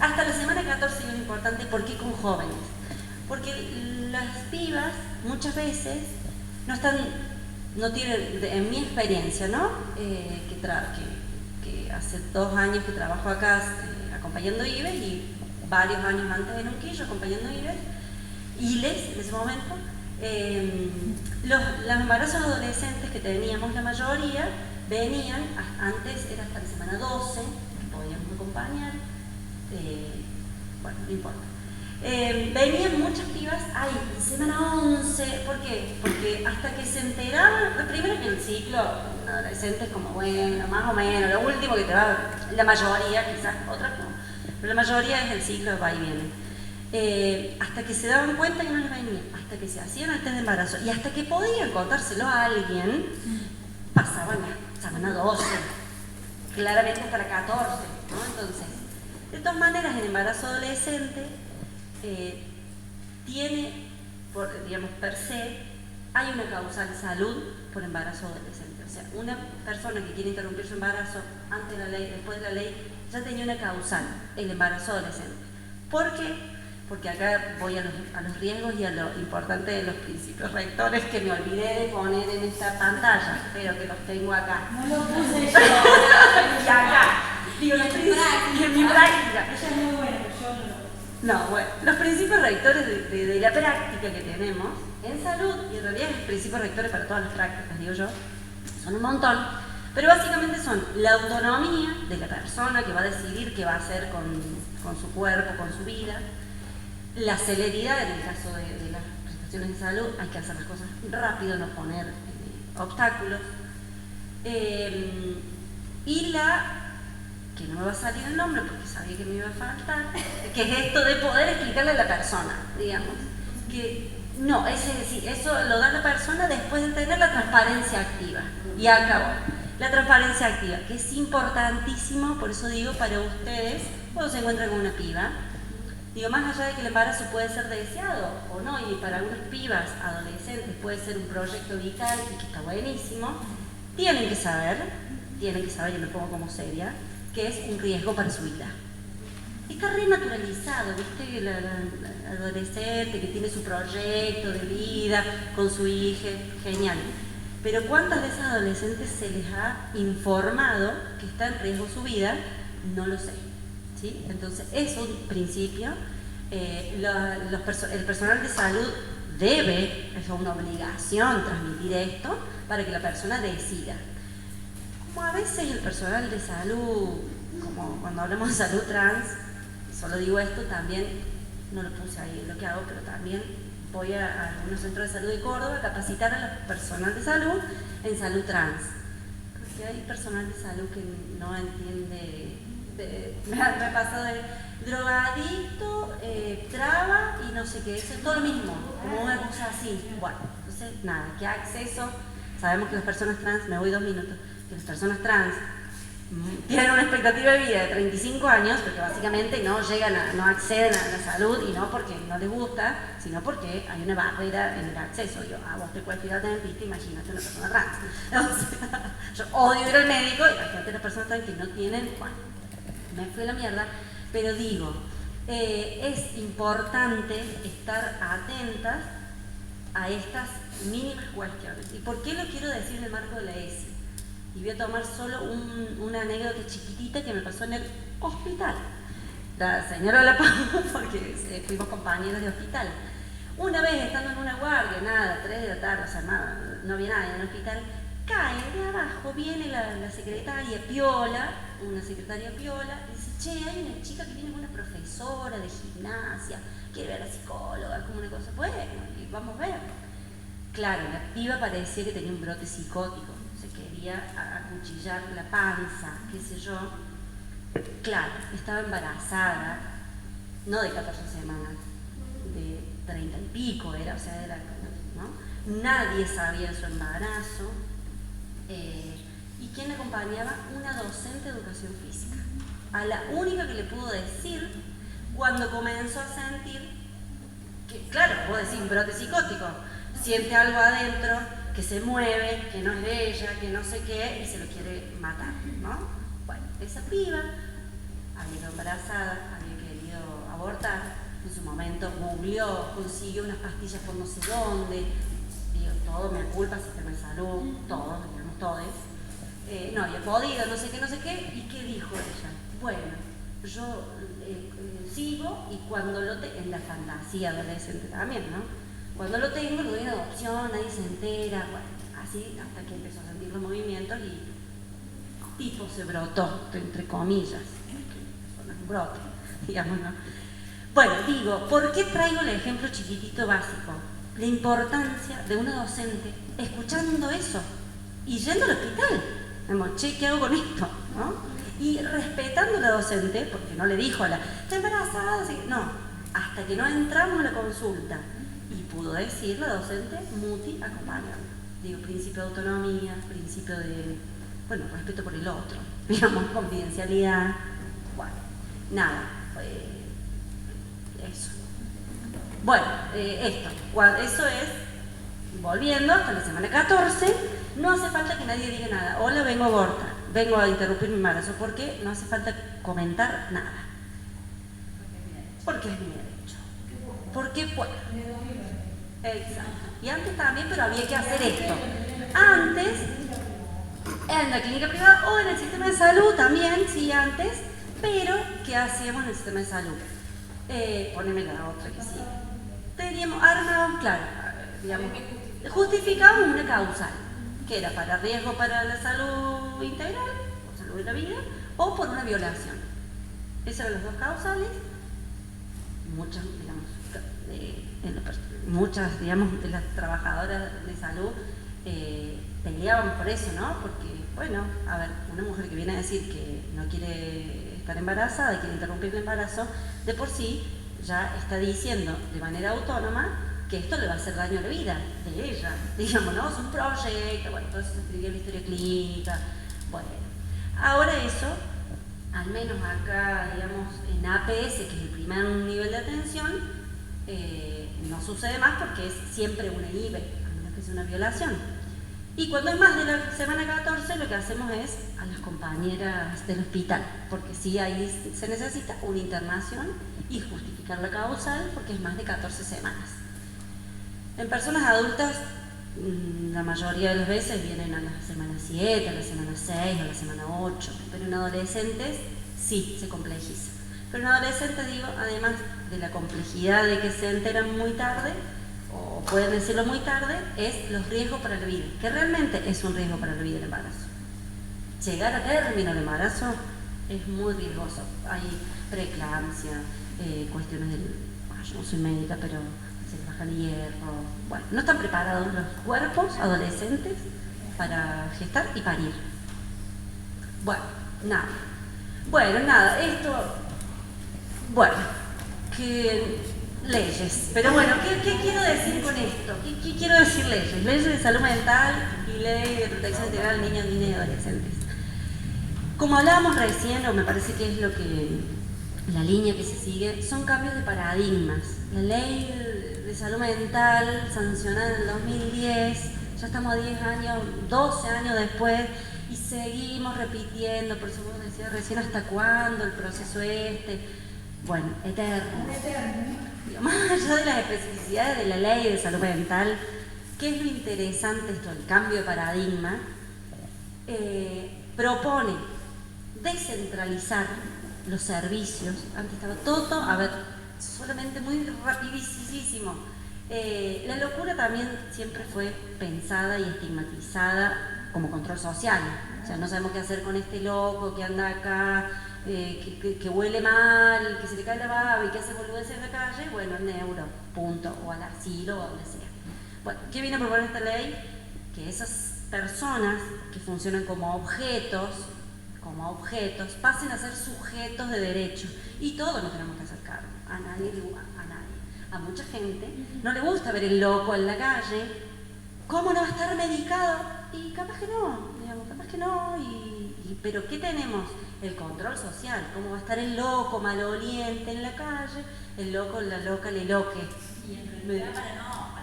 Hasta la semana 14 es importante, ¿por qué con jóvenes? Porque las pibas muchas veces no tienen, en mi experiencia, ¿no? Que hace 2 años que trabajo acá acompañando IBES y varios años antes en Unquillo acompañando IBES, ILES en ese momento, los embarazos adolescentes que teníamos, la mayoría, venían, antes era hasta la semana 12, que podíamos acompañar, bueno, no importa. Venían muchas pibas ahí, en semana 11, ¿por qué? Porque hasta que se enteraban, primero que el ciclo adolescente es como, bueno, más o menos, lo último que te va, la mayoría, quizás otras no, pero la mayoría es el ciclo va y viene. Hasta que se daban cuenta que no les venía, hasta que se hacían el test de embarazo y hasta que podían contárselo a alguien, pasaban la semana 12, claramente hasta la 14, ¿no? Entonces, de todas maneras, el embarazo adolescente tiene, digamos, per se, hay una causal salud por embarazo adolescente. O sea, una persona que quiere interrumpir su embarazo antes de la ley, después de la ley, ya tenía una causal, el embarazo adolescente. ¿Por qué? Porque acá voy a los riesgos y a lo importante de los principios rectores que me olvidé de poner en esta pantalla, pero que los tengo acá. No lo puse yo. Y acá. Digo, los principios en mi práctica. Ella es muy buena, pero yo no. No, bueno, los principios rectores de la práctica que tenemos en salud, y en realidad los principios rectores para todas las prácticas, digo yo, son un montón, pero básicamente son la autonomía de la persona que va a decidir qué va a hacer con su cuerpo, con su vida, la celeridad en el caso de las prestaciones de salud, hay que hacer las cosas rápido, no poner obstáculos, y que no me va a salir el nombre porque sabía que me iba a faltar, que es esto de poder explicarle a la persona, digamos, que no, eso lo da la persona después de tener la transparencia activa, y acabó. La transparencia activa, que es importantísimo, por eso digo, para ustedes, cuando se encuentran con una piba, digo, más allá de que el embarazo puede ser deseado o no, y para algunas pibas adolescentes puede ser un proyecto vital y que está buenísimo, tienen que saber, y me pongo como seria, que es un riesgo para su vida. Está re naturalizado, ¿viste? El adolescente que tiene su proyecto de vida con su hija, genial. Pero ¿cuántas de esas adolescentes se les ha informado que está en riesgo su vida? No lo sé, ¿sí? Entonces es un principio. El personal de salud debe, es una obligación transmitir esto para que la persona decida. Como a veces el personal de salud, como cuando hablamos de salud trans, solo digo esto, también, no lo puse ahí en lo que hago, pero también voy a algunos centros de salud de Córdoba a capacitar a personal de salud en salud trans. Porque hay personal de salud que no entiende, me ha pasado de drogadicto, traba y no sé qué, eso es todo lo mismo, como una cosa así. Bueno, entonces nada, que acceso, sabemos que las personas trans, me voy 2 minutos, que las personas trans tienen una expectativa de vida de 35 años, porque básicamente no acceden a la salud, y no porque no les gusta, sino porque hay una barrera en el acceso. Vos te puedes tirar en pista, imagínate una persona trans. O sea, yo odio ir al médico, y imagínate las personas trans que no tienen, bueno, me fue la mierda, pero digo, es importante estar atentas a estas mínimas cuestiones. ¿Y por qué lo quiero decir en el marco de la ESI? Y voy a tomar solo una anécdota chiquitita que me pasó en el hospital. La señora la pago porque fuimos compañeros de hospital. Una vez estando en una guardia, 3 de la tarde, o sea, no había nadie en el hospital, cae de abajo, viene la secretaria piola, una secretaria piola, y dice, che, hay una chica que viene con una profesora de gimnasia, quiere ver a la psicóloga, como una cosa, bueno, y vamos a ver. Claro, la piba parecía que tenía un brote psicótico, se quería acuchillar la panza, qué sé yo. Claro, estaba embarazada, no de 14 semanas, de 30 y pico era, o sea, era, ¿no? Nadie sabía su embarazo. ¿Y quién la acompañaba? Una docente de educación física. A la única que le pudo decir cuando comenzó a sentir que, claro, puedo decir un brote psicótico, siente algo adentro que se mueve, que no es de ella, que no sé qué, y se lo quiere matar, ¿no? Bueno, esa piba había quedado embarazada, había querido abortar, en su momento googleó, consiguió unas pastillas por no sé dónde, digo, todo me culpa al sistema de salud, todos, digamos, todos. No había podido, no sé qué, y ¿qué dijo ella? Bueno, yo sigo y cuando lo tengo, en la fantasía adolescente también, ¿no? Cuando lo tengo, lo doy en adopción, nadie se entera, bueno, así hasta que empezó a sentir los movimientos y tipo se brotó, entre comillas, son un brote, digamos, ¿no? Bueno, digo, ¿por qué traigo el ejemplo chiquitito básico? La importancia de una docente escuchando eso y yendo al hospital. Che, ¿qué hago con esto? ¿No? Y respetando a la docente, porque no le dijo a la, ¿está embarazada? No, hasta que no entramos a la consulta y pudo decir la docente, Muti, acompáñame. Digo, principio de autonomía, principio de, bueno, respeto por el otro, digamos, confidencialidad, bueno, nada, eso. Bueno, eso es, volviendo hasta la semana 14, no hace falta que nadie diga nada. Hola, vengo a interrumpir mi embarazo, porque no hace falta comentar nada. Porque es mi derecho. Porque puedo. Exacto. Y antes también, pero había que hacer esto. Antes, en la clínica privada o en el sistema de salud también, sí, antes, pero ¿qué hacíamos en el sistema de salud? Poneme la otra que sí. Teníamos armados, claro, digamos, justificábamos una causal, que era para riesgo para la salud integral, o salud de la vida, o por una violación. Esas eran las dos causales. Muchas, digamos, de las trabajadoras de salud peleaban por eso, ¿no? Porque, bueno, a ver, una mujer que viene a decir que no quiere estar embarazada y quiere interrumpir el embarazo, de por sí ya está diciendo de manera autónoma que esto le va a hacer daño a la vida de ella. Digamos, ¿no? Es un proyecto, bueno, entonces se escribió la historia clínica, bueno. Ahora eso, al menos acá, digamos, en APS, que es el primer nivel de atención, no sucede más porque es siempre una IVE, a menos que sea una violación. Y cuando es más de la semana 14, lo que hacemos es a las compañeras del hospital, porque sí, ahí se necesita una internación y justificar la causal porque es más de 14 semanas. En personas adultas, la mayoría de las veces vienen a la semana 7, a la semana 6, a la semana 8, pero en adolescentes sí se complejiza. Pero en adolescentes, digo, además de la complejidad de que se enteran muy tarde, o pueden decirlo muy tarde, es los riesgos para la vida, que realmente es un riesgo para la vida el embarazo. Llegar a término del embarazo es muy riesgoso. Hay preeclampsia, cuestiones del... Bueno, yo no soy médica, pero se les baja el hierro. Bueno, no están preparados los cuerpos adolescentes para gestar y parir. Bueno, nada, esto... Bueno, que leyes. Pero bueno, ¿qué quiero decir con esto? ¿Qué quiero decir leyes? Leyes de salud mental y ley de protección integral de niños, niñas y adolescentes. Como hablábamos recién, o me parece que es lo que la línea que se sigue, son cambios de paradigmas. La ley de salud mental sancionada en el 2010, ya estamos a 10 años, 12 años después, y seguimos repitiendo, por eso vos decías recién, ¿hasta cuándo el proceso este? Bueno, eterno. Más allá de las especificidades de la ley de salud mental, ¿qué es lo interesante esto? El cambio de paradigma propone descentralizar los servicios. Antes estaba todo, a ver, solamente muy rapidísimo. La locura también siempre fue pensada y estigmatizada como control social. O sea, no sabemos qué hacer con este loco que anda acá, que huele mal, que se le cae la baba y que hace boludeces en la calle, bueno, el neuro, punto, o al asilo o donde sea. Bueno, ¿qué viene a proponer esta ley? Que esas personas que funcionan como objetos, pasen a ser sujetos de derecho. Y todos nos tenemos que hacer cargo. A nadie. A mucha gente no le gusta ver el loco en la calle. ¿Cómo no va a estar medicado? Y capaz que no, pero ¿qué tenemos? El control social. ¿Cómo va a estar el loco maloliente en la calle? El loco, la loca, le loque. Y en realidad para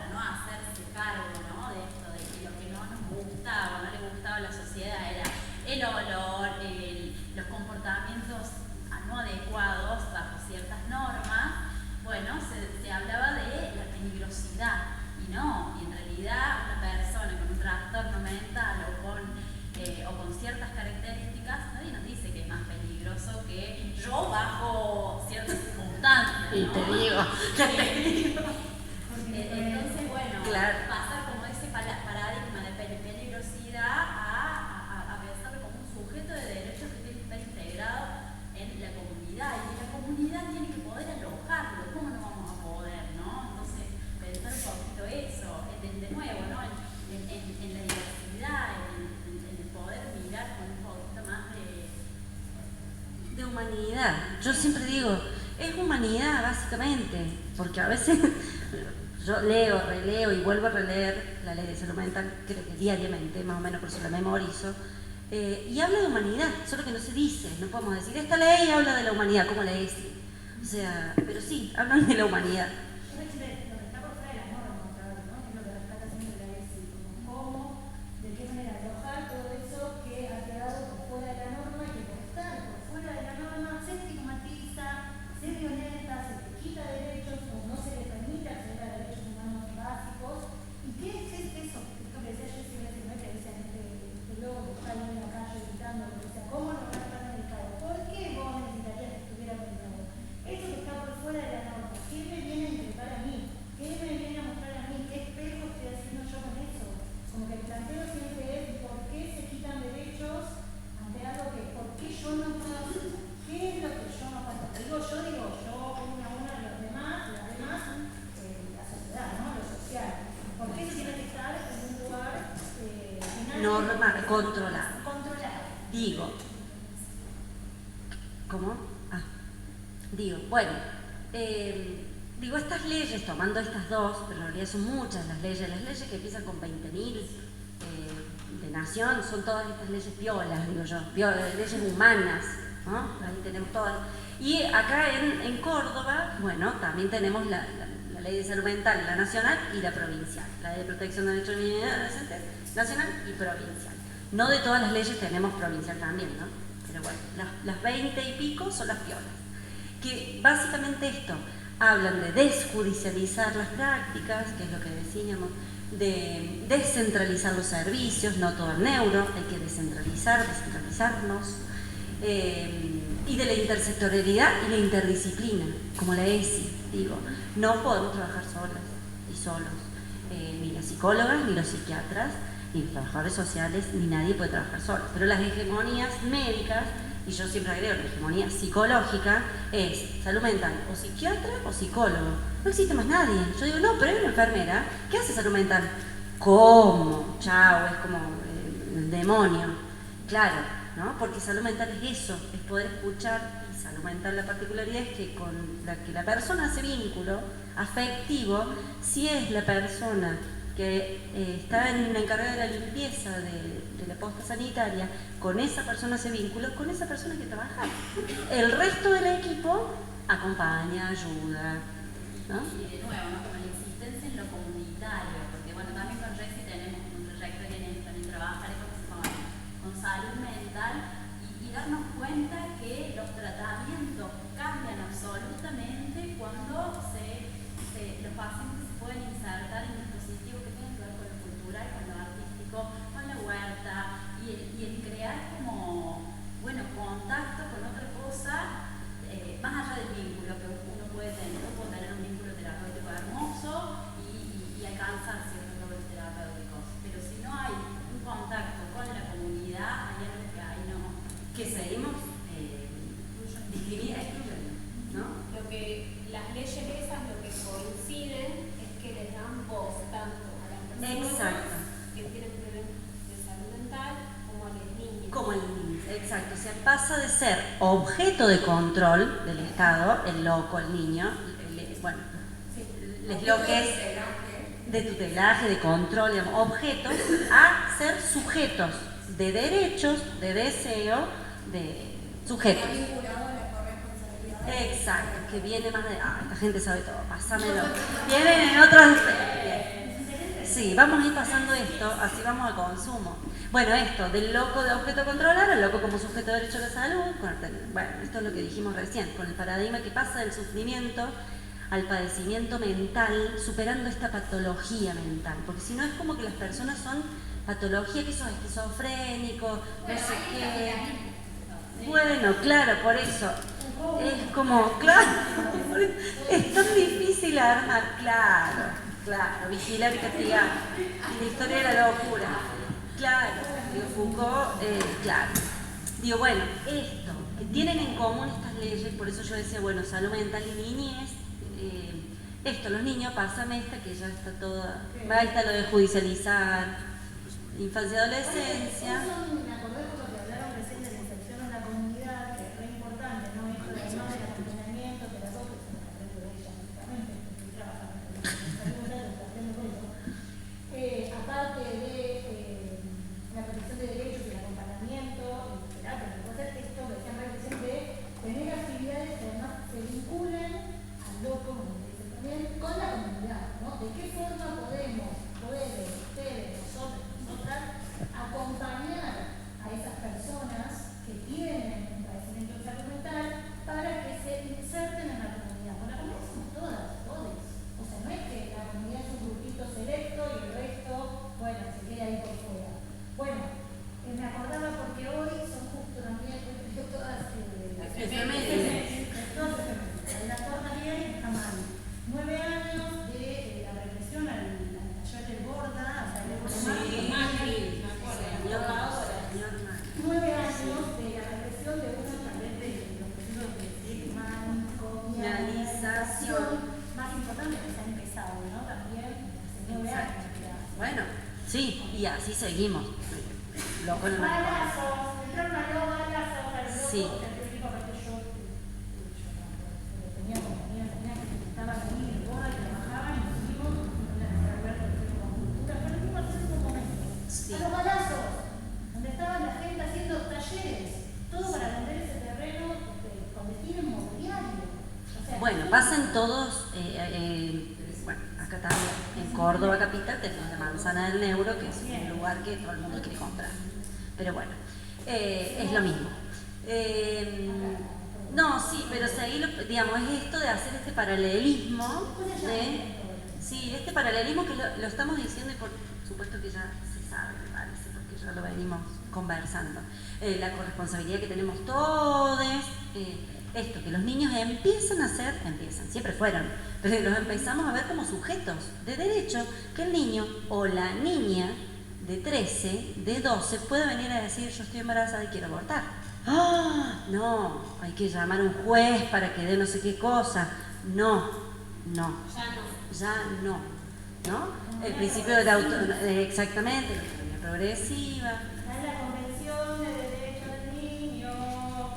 no hacerse cargo, ¿no?, de esto, de que lo que no nos gustaba o no le gustaba a la sociedad era el olor, los comportamientos no adecuados bajo ciertas normas. Bueno, se hablaba de la peligrosidad y en realidad una persona con un trastorno mental o con ciertas características, nadie nos dice que es más peligroso que yo bajo ciertas circunstancias, ¿no? Y te digo. Entonces, bueno, claro, pasar como ese paradigma de peligrosidad a pensarlo como un sujeto de derechos que tiene que estar integrado en la comunidad, y la comunidad tiene que poder alojarlo. ¿Cómo no vamos a poder, no? Entonces, pensar un poquito eso, de nuevo, ¿no?, en la diversidad, en el poder mirar con un poquito más de humanidad. Yo siempre digo, es humanidad básicamente, porque a veces yo leo, releo y vuelvo a releer la ley de salud mental, creo que diariamente, más o menos, por eso la memorizo, y habla de humanidad, solo que no se dice, no podemos decir, esta ley habla de la humanidad, como la ESI. O sea, pero sí, hablan de la humanidad. Controlado. Digo, ¿cómo? Bueno, estas leyes, tomando estas dos, pero en realidad son muchas las leyes que empiezan con 20.000 de nación, son todas estas leyes piolas, digo yo, leyes humanas, ¿no? Ahí tenemos todas. Y acá en Córdoba, bueno, también tenemos la ley de salud mental, la nacional y la provincial, la ley de protección de derechos de niños y adolescentes, nacional y provincial. No de todas las leyes tenemos provincial también, ¿no? Pero bueno, las 20 y pico son las piolas. Que básicamente esto, hablan de desjudicializar las prácticas, que es lo que decíamos, de descentralizar los servicios, no todo el neuro, hay que descentralizarnos, y de la intersectorialidad y la interdisciplina, como la ESI, digo, no podemos trabajar solas y solos, ni las psicólogas, ni los psiquiatras, ni los trabajadores sociales, ni nadie puede trabajar solo. Pero las hegemonías médicas, y yo siempre agrego la hegemonía psicológica, es salud mental, o psiquiatra o psicólogo. No existe más nadie. Yo digo, no, pero hay una enfermera, ¿qué hace salud mental? ¿Cómo? Chao, es como el demonio. Claro, ¿no? Porque salud mental es eso, es poder escuchar, y salud mental la particularidad es que con la que la persona hace vínculo afectivo, si es la persona que está encargada de la limpieza de la posta sanitaria, con esa persona hace vínculos, con esa persona hay que trabajar. El resto del equipo acompaña, ayuda, ¿no? Y de nuevo, ¿no?, como la insistencia en lo comunitario, porque bueno, también con Rexy tenemos un proyecto en trabajar con salud mental y darnos cuenta que los tratamientos cambian absolutamente cuando los pacientes se pueden insertar en dispositivos que tienen que ver con lo cultural, con lo artístico, con la huerta, y el crear como, bueno, contacto con otra cosa, más allá del vínculo que uno puede tener. Uno puede tener un vínculo terapéutico hermoso y alcanzar ciertos logros terapéuticos, pero si no hay un contacto con pasa de ser objeto de control del Estado, el loco, el niño, bueno, lo que es de tutelaje, de control, digamos, objetos, a ser sujetos de derechos, de deseo, de sujetos. Exacto, que viene más de, esta gente sabe todo, pásamelo. Vienen en otros... Sí, vamos a ir pasando esto, así vamos al consumo. Bueno, esto, del loco de objeto a controlar al loco como sujeto de derecho a la salud. Bueno, esto es lo que dijimos recién, con el paradigma que pasa del sufrimiento al padecimiento mental, superando esta patología mental. Porque si no es como que las personas son patología, que son esquizofrénicos, no sé qué. Bueno, claro, por eso. Es como, claro, es tan difícil armar, claro, vigilar y castigar. La historia de la locura. Claro, digo, Foucault, claro. Digo, bueno, esto, que tienen en común estas leyes, por eso yo decía, bueno, salud mental y niñez, esto, los niños, pásame esta, que ya está toda, ahí está lo de judicializar, infancia y adolescencia. Aparte de la protección de derechos y el acompañamiento y terapia, esto que decían recién de tener actividades que además se vinculen al loco, como dicen también, con la comunidad, ¿no? ¿De qué forma podemos, ustedes, nosotras, acompañar a esas personas que tienen un padecimiento de salud mental para que se inserten en la comunidad? Bueno, la comunidad somos todas, todos. O sea, no es que la comunidad es un grupito selecto y el resto, bueno, se queda ahí por fuera. Bueno, me acordaba porque hoy son justo también todas la torna bien, jamás. 9 años de la represión al taller del Borda, o sea, el Borda 9 años de la represión de uno también de los procesos de manicomialización más importantes que se han empezado, ¿no? También hace 9 años. Bueno, sí, y así seguimos. Loco en el balazos, entraron a los balazos al loco. Sí. Tenía compañías que estaban ahí en el Borda y trabajaban y nos vimos con cultura, pero lo mismo hacer en un momento. Sí. A los balazos, donde estaban la gente haciendo talleres, todo para vender ese terreno con destino inmobiliario. O sea, bueno, pasan todos, bueno, acá también, en Córdoba capital tenemos la Manzana del Neuro, que es un lugar que todo el mundo quiere comprar. Pero bueno, es lo mismo. No, sí, pero seguir, digamos, es esto de hacer este paralelismo, sí, este paralelismo que lo estamos diciendo y por supuesto que ya se sabe, me parece, porque ya lo venimos conversando. La corresponsabilidad que tenemos todos, esto, que los niños siempre fueron, pero los empezamos a ver como sujetos de derecho, que el niño o la niña de 13, de 12 puede venir a decir, yo estoy embarazada y quiero abortar. ¡Ah! No, hay que llamar a un juez para que dé no sé qué cosa. No. Ya no. ¿No? El principio de la autonomía, exactamente, la autonomía progresiva. La Convención de Derechos del Niño.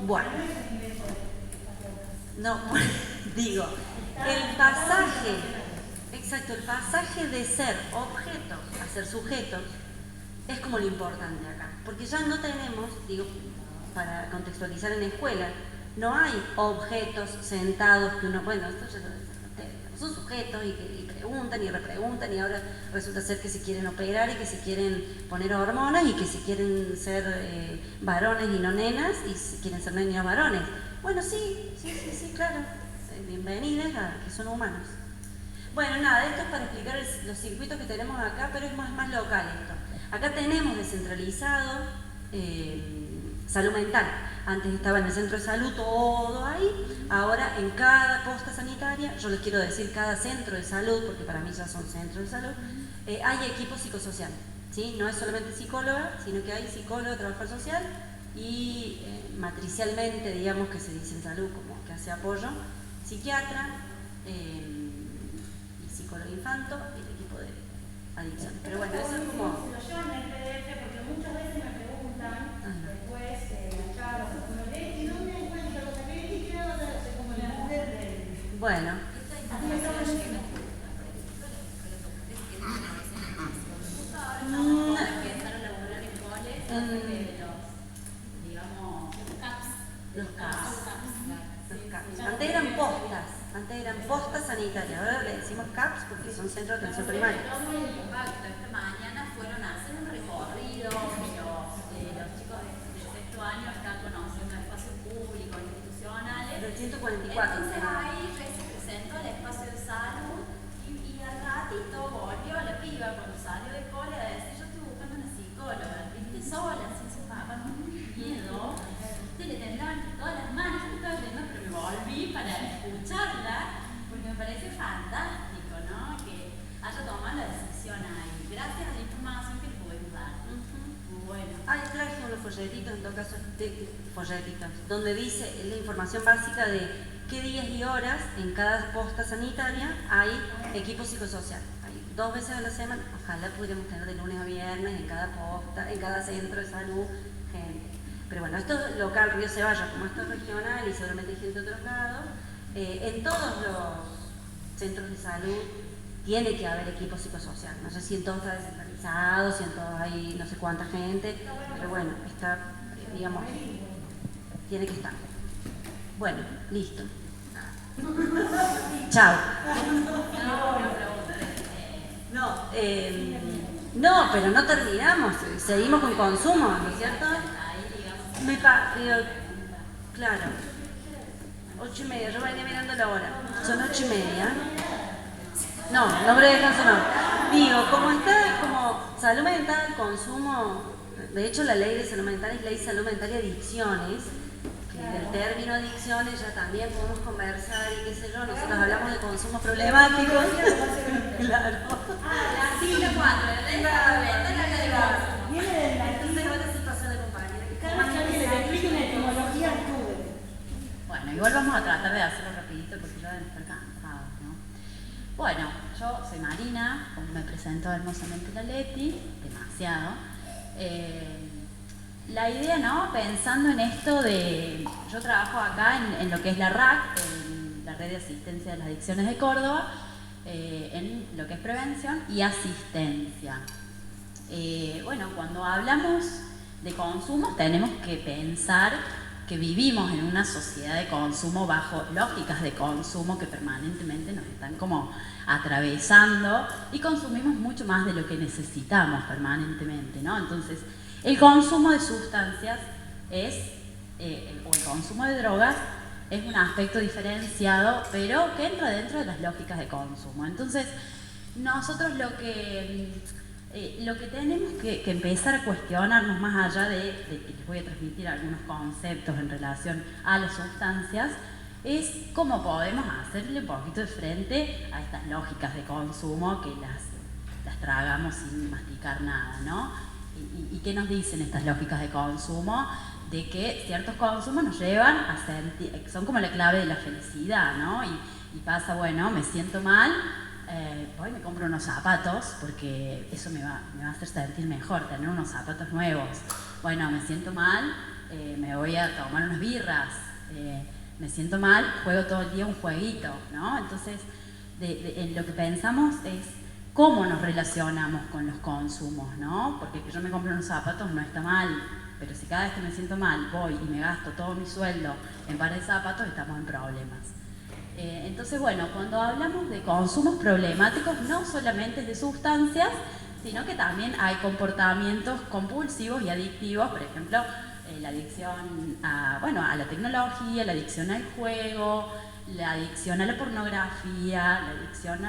Bueno. No, digo, el pasaje, exacto, el pasaje de ser objetos a ser sujetos es como lo importante acá, porque ya no tenemos, digo, para contextualizar en la escuela, no hay objetos sentados que uno, bueno, esto ya lo son sujetos y preguntan y repreguntan y ahora resulta ser que se quieren operar y que se quieren poner hormonas y que se quieren ser varones y no nenas y si quieren ser niños varones. Bueno, sí, claro, bienvenidos a que son humanos. Bueno, nada, esto es para explicar los circuitos que tenemos acá, pero es más local esto. Acá tenemos descentralizado salud mental. Antes estaba en el centro de salud, todo ahí. Ahora en cada posta sanitaria, yo les quiero decir cada centro de salud, porque para mí ya son centros de salud, hay equipo psicosocial. ¿Sí? No es solamente psicóloga, sino que hay psicólogo, trabajador social y matricialmente, digamos que se dice en salud como que hace apoyo, psiquiatra y psicólogo infanto y el equipo de adicción. Pero bueno, eso es como... Lo llevan en el PDF porque muchas veces me preguntan Después, la charla, ¿y dónde encuentro los académicos? ¿Qué hago? Como la mujer de... Bueno. Los CAPS. Antes eran postas sanitarias, ahora le decimos CAPS porque son centros de atención primaria. Esta mañana fueron a hacer un recorrido, los chicos del sexto año están conociendo espacios públicos, institucionales. Del 144. Entonces ahí se presentó el espacio de salud y al ratito volvió la piba cuando salió de cole a decir: yo estoy buscando una psicóloga, viste sola, sin su papá, no me miedo. Le tendrán todas las manos, yo estaba viendo, pero me volví para escucharla, porque me parece fantástico, ¿no? Que haya tomado la decisión ahí, gracias a la información que le pudimos dar. Bueno. Ahí traje unos folletitos, en todo caso, folletitos, donde dice la información básica de qué días y horas en cada posta sanitaria hay equipo psicosocial. Hay 2 veces a la semana, ojalá pudiéramos tener de lunes a viernes en cada posta, en cada centro de salud, gente. Pero bueno, esto es local, Río Ceballos, como esto es regional y seguramente hay gente de otros lados, en todos los centros de salud tiene que haber equipo psicosocial. No sé si en todos está descentralizado, si en todos hay no sé cuánta gente, pero bueno, está, digamos, tiene que estar. Bueno, listo. Chao. No, pero no terminamos, seguimos con consumo, ¿no es cierto? Claro, 8:30, yo venía mirando la hora, son 8:30. No breve descanso no. Digo, como está como salud mental, consumo, de hecho la ley de salud mental es ley de salud mental y adicciones, que del término adicciones ya también podemos conversar y qué sé yo, nosotros hablamos de consumo problemático. Claro. La sigla 4, la ley de salud mental habla de consumo. Entonces ahora situación de compañera. Bueno, igual vamos a tratar de hacerlo rapidito porque ya deben estar cansados, ¿no? Bueno, yo soy Marina, como me presentó hermosamente la Leti, demasiado. La idea, ¿no? Pensando en esto de... Yo trabajo acá en lo que es la RAC, en la Red de Asistencia de las Adicciones de Córdoba, en lo que es prevención y asistencia. Bueno, cuando hablamos de consumo tenemos que pensar que vivimos en una sociedad de consumo bajo lógicas de consumo que permanentemente nos están como atravesando y consumimos mucho más de lo que necesitamos permanentemente, ¿no? Entonces, el consumo de sustancias o el consumo de drogas es un aspecto diferenciado, pero que entra dentro de las lógicas de consumo. Entonces, nosotros lo que tenemos que empezar a cuestionarnos, más allá de que les voy a transmitir algunos conceptos en relación a las sustancias, es cómo podemos hacerle un poquito de frente a estas lógicas de consumo que las tragamos sin masticar nada, ¿no? ¿Y qué nos dicen estas lógicas de consumo? De que ciertos consumos nos llevan a sentir, son como la clave de la felicidad, ¿no? Y pasa, bueno, me siento mal, voy me compro unos zapatos porque eso me va a hacer sentir mejor, tener unos zapatos nuevos. Bueno, me siento mal, me voy a tomar unas birras, me siento mal, juego todo el día un jueguito, ¿no? Entonces, en lo que pensamos es cómo nos relacionamos con los consumos, ¿no? Porque que yo me compre unos zapatos no está mal, pero si cada vez que me siento mal voy y me gasto todo mi sueldo en par de zapatos, estamos en problemas. Entonces, bueno, cuando hablamos de consumos problemáticos, no solamente de sustancias, sino que también hay comportamientos compulsivos y adictivos, por ejemplo, la adicción a la tecnología, la adicción al juego, la adicción a la pornografía, la adicción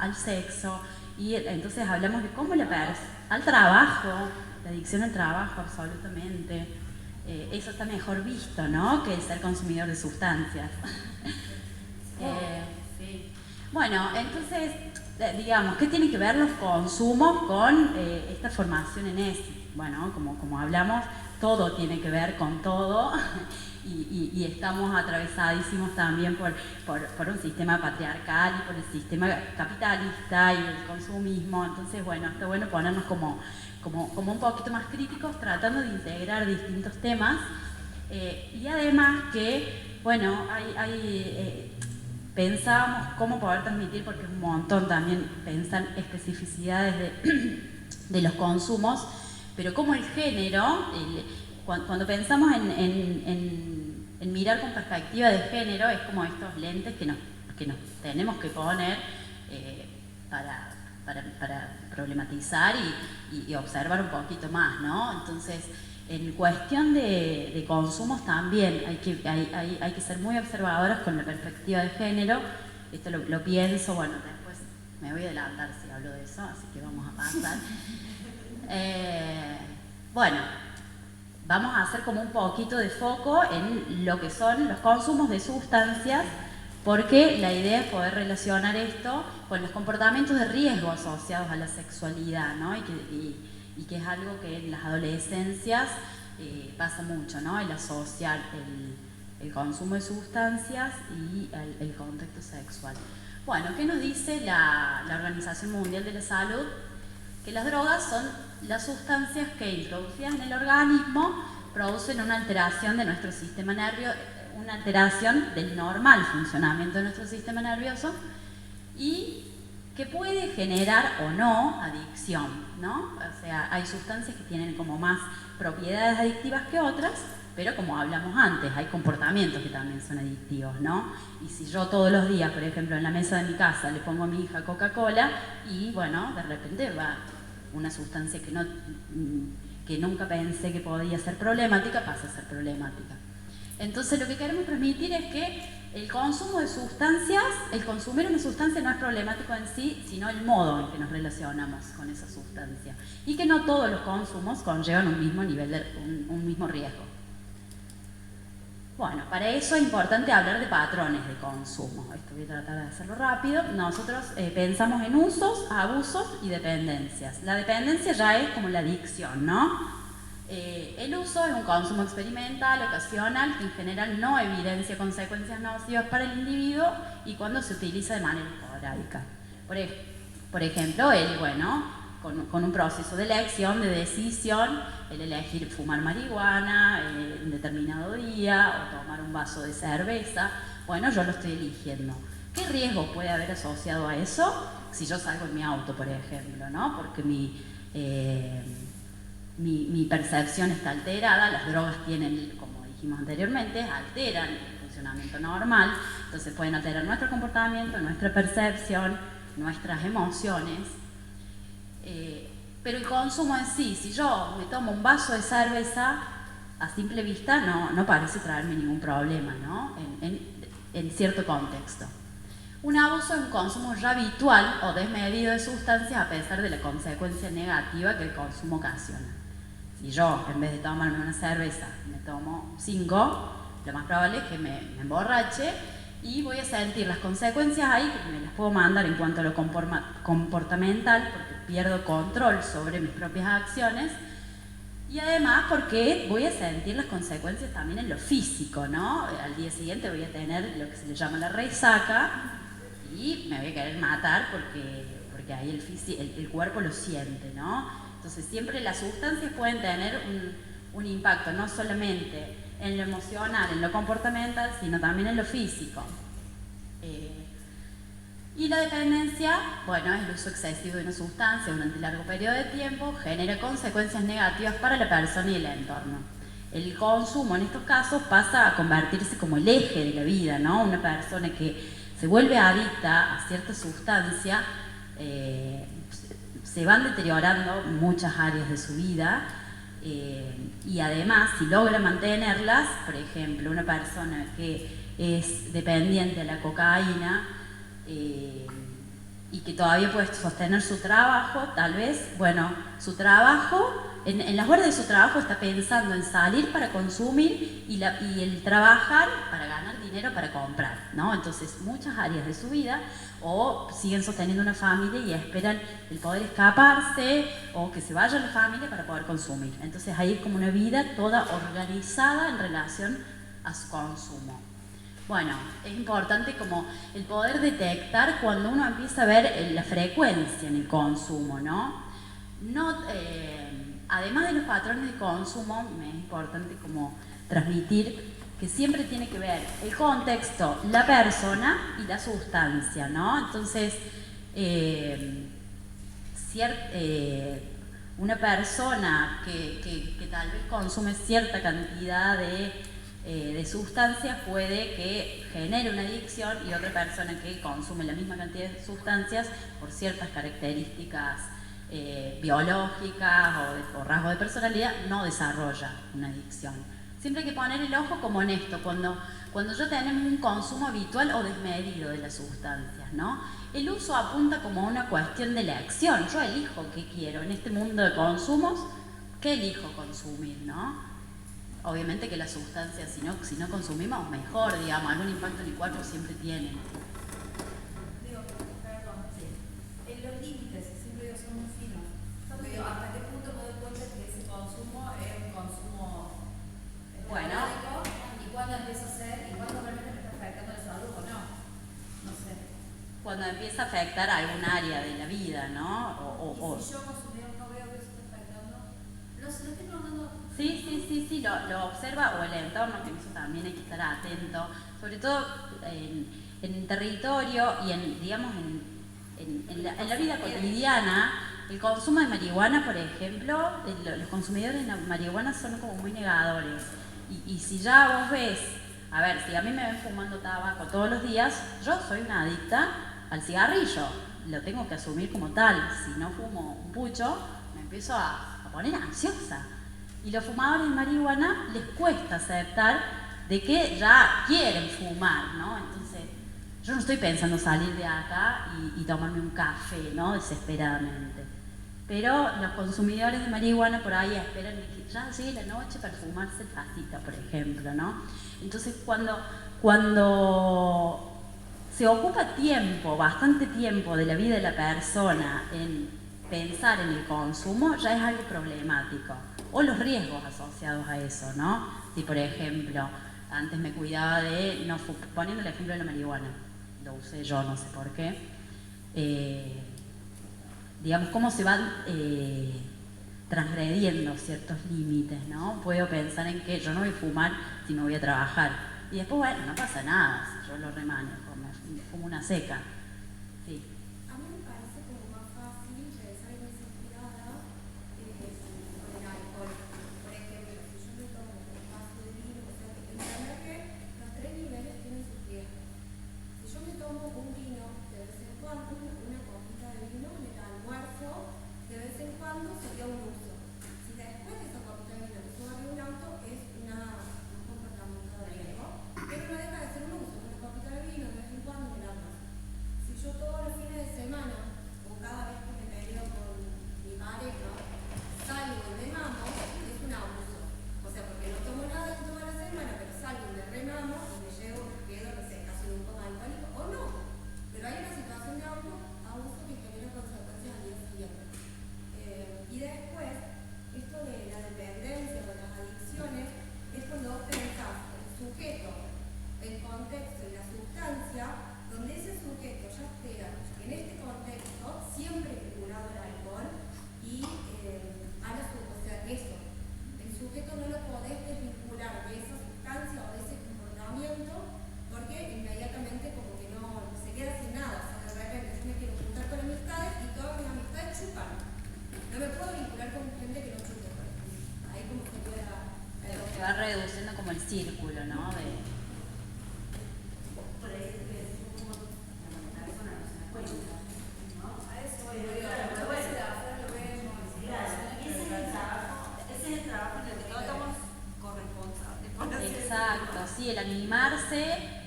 al sexo, y entonces hablamos de cómo al trabajo, la adicción al trabajo, absolutamente. Eso está mejor visto, ¿no?, que el ser consumidor de sustancias. Sí. Bueno, entonces, digamos, ¿qué tienen que ver los consumos con esta formación en ESI? Bueno, como hablamos, todo tiene que ver con todo y y estamos atravesadísimos también por un sistema patriarcal y por el sistema capitalista y el consumismo. Entonces, bueno, está bueno ponernos como un poquito más críticos, tratando de integrar distintos temas. Y además que, bueno, pensábamos cómo poder transmitir, porque es un montón también pensar especificidades de los consumos, pero como el género, cuando pensamos en mirar con perspectiva de género, es como estos lentes que nos tenemos que poner para problematizar y observar un poquito más, ¿no? Entonces, en cuestión de consumos también hay que ser muy observadoras con la perspectiva de género. Esto lo pienso, bueno, después me voy a adelantar si hablo de eso, así que vamos a pasar. Bueno, vamos a hacer como un poquito de foco en lo que son los consumos de sustancias, porque la idea es poder relacionar esto con los comportamientos de riesgo asociados a la sexualidad, ¿no? Y que es algo que en las adolescencias pasa mucho, ¿no? El asociar el consumo de sustancias y el contexto sexual. Bueno, ¿qué nos dice la Organización Mundial de la Salud? Que las drogas son las sustancias que, introducidas en el organismo, producen una alteración de nuestro sistema nervioso, una alteración del normal funcionamiento de nuestro sistema nervioso, y que puede generar o no adicción, ¿no? O sea, hay sustancias que tienen como más propiedades adictivas que otras, pero como hablamos antes, hay comportamientos que también son adictivos, ¿no? Y si yo todos los días, por ejemplo, en la mesa de mi casa le pongo a mi hija Coca-Cola y, bueno, de repente va una sustancia que nunca pensé que podía ser problemática, pasa a ser problemática. Entonces, lo que queremos transmitir es que el consumo de sustancias, el consumir una sustancia no es problemático en sí, sino el modo en que nos relacionamos con esa sustancia. Y que no todos los consumos conllevan un mismo nivel un mismo riesgo. Bueno, para eso es importante hablar de patrones de consumo. Esto voy a tratar de hacerlo rápido. Nosotros pensamos en usos, abusos y dependencias. La dependencia ya es como la adicción, ¿no? El uso es un consumo experimental, ocasional, que en general no evidencia consecuencias nocivas para el individuo y cuando se utiliza de manera esporádica. Por ejemplo, con un proceso de elección, de decisión, el elegir fumar marihuana en determinado día o tomar un vaso de cerveza, bueno, yo lo estoy eligiendo. ¿Qué riesgo puede haber asociado a eso? Si yo salgo en mi auto, por ejemplo, ¿no? Porque mi percepción está alterada, las drogas tienen, como dijimos anteriormente, alteran el funcionamiento normal, entonces pueden alterar nuestro comportamiento, nuestra percepción, nuestras emociones. Pero el consumo en sí, si yo me tomo un vaso de cerveza, a simple vista no parece traerme ningún problema, ¿no? En cierto contexto. Un abuso es un consumo ya habitual o desmedido de sustancias a pesar de la consecuencia negativa que el consumo ocasiona. Si yo, en vez de tomarme una cerveza, me tomo 5, lo más probable es que me emborrache y voy a sentir las consecuencias ahí, que me las puedo mandar en cuanto a lo comportamental, porque pierdo control sobre mis propias acciones, y además porque voy a sentir las consecuencias también en lo físico, ¿no? Al día siguiente voy a tener lo que se le llama la resaca y me voy a querer matar porque ahí el cuerpo lo siente, ¿no? Entonces siempre las sustancias pueden tener un impacto no solamente en lo emocional, en lo comportamental, sino también en lo físico. Y la dependencia, bueno, es el uso excesivo de una sustancia durante largo periodo de tiempo, genera consecuencias negativas para la persona y el entorno. El consumo en estos casos pasa a convertirse como el eje de la vida, ¿no? Una persona que se vuelve adicta a cierta sustancia, se van deteriorando muchas áreas de su vida y además si logra mantenerlas, por ejemplo, una persona que es dependiente a la cocaína y que todavía puede sostener su trabajo, tal vez, bueno, su trabajo, en las horas de su trabajo está pensando en salir para consumir y el trabajar para ganar dinero para comprar, ¿no? Entonces muchas áreas de su vida o siguen sosteniendo una familia y esperan el poder escaparse o que se vaya la familia para poder consumir. Entonces ahí es como una vida toda organizada en relación a su consumo. Bueno, es importante como el poder detectar cuando uno empieza a ver la frecuencia en el consumo, ¿no? Además de los patrones de consumo, me es importante como transmitir que siempre tiene que ver el contexto, la persona y la sustancia, ¿no? Entonces, una persona que tal vez consume cierta cantidad de sustancias puede que genere una adicción, y otra persona que consume la misma cantidad de sustancias por ciertas características biológicas o rasgos de personalidad no desarrolla una adicción. Siempre hay que poner el ojo como en esto, cuando ya tenemos un consumo habitual o desmedido de las sustancias, ¿no? El uso apunta como a una cuestión de elección. Yo elijo qué quiero en este mundo de consumos, qué elijo consumir, ¿no? Obviamente que las sustancias, si no consumimos, mejor, digamos, algún impacto en el cuerpo siempre tienen. Digo, perdón, en los límites, siempre digo, son muy finos. Digo, ¿hasta qué punto me doy cuenta que ese consumo es un consumo esporádico? ¿Y cuándo empieza a ser? ¿Y cuándo realmente me está afectando la salud o no? No sé. Cuando empieza a afectar algún área de la vida, ¿no? ¿Y si yo consumidor no veo que eso está afectando? No sé, lo estoy preguntando. Sí, lo observa, o el entorno, que eso también hay que estar atento, sobre todo en el territorio y en la vida cotidiana. El consumo de marihuana, por ejemplo, los consumidores de marihuana son como muy negadores, y si ya vos ves, a ver, si a mí me ven fumando tabaco todos los días, yo soy una adicta al cigarrillo, lo tengo que asumir como tal. Si no fumo un pucho, me empiezo a poner ansiosa. Y los fumadores de marihuana les cuesta aceptar de que ya quieren fumar, ¿no? Entonces, yo no estoy pensando salir de acá y tomarme un café, ¿no? Desesperadamente. Pero los consumidores de marihuana por ahí esperan que ya llegue la noche para fumarse el pasita, por ejemplo, ¿no? Entonces, cuando se ocupa tiempo, bastante tiempo de la vida de la persona en pensar en el consumo, ya es algo problemático. O los riesgos asociados a eso, ¿no? Si, por ejemplo, antes me cuidaba de no fumar, poniendo el ejemplo de la marihuana, lo usé yo, no sé por qué, digamos, cómo se van transgrediendo ciertos límites, ¿no? Puedo pensar en que yo no voy a fumar si no voy a trabajar. Y después, bueno, no pasa nada si yo lo remanejo, me fumo una seca. Sí. A mí me parece como más fácil pensar en esa inspirada con el alcohol. Por ejemplo, si yo me tomo un vaso de vino, o sea, que entender que los tres niveles tienen sus riesgos. Si yo me tomo un vino de vez en cuando, una copita de vino en el almuerzo, de vez en cuando sería un uso. Si después de esa copita de vino me subo a un auto, es un comportamiento de riesgo, pero no deja de ser un uso. Una copita de vino de vez en cuando en el almuerzo. Si yo todos los fines de semana, o cada vez que me peleo con mi pareja, salgo y me mamo, es un abuso. O sea, porque no tomo nada en toda la semana, pero salgo y me remamo y me llevo, quedo, no sé, casi un poco alcohólico, o no. Pero hay una situación de abuso que genera consecuencias al día siguiente. Y después, esto de la dependencia o las adicciones, es cuando vos pensás el sujeto, el contexto y la sustancia, donde ese sujeto ya esté en este contexto siempre vinculado al alcohol y a la sustancia. O sea, eso, el sujeto no lo podés desvincular de esa sustancia o de ese comportamiento, porque inmediatamente como que no se queda sin nada. O sea, de repente yo me quiero juntar con amistades y todas mis amistades chupan. No me puedo vincular con gente que no chupe, por ejemplo. Ahí como se queda. Se va reduciendo como el círculo, ¿no? Por ahí es como la persona no se da cuenta, ¿no? A eso voy, pero bueno, de afuera lo vemos, ese es el trabajo en el que todos estamos corresponsables. Exacto, sí, el animarse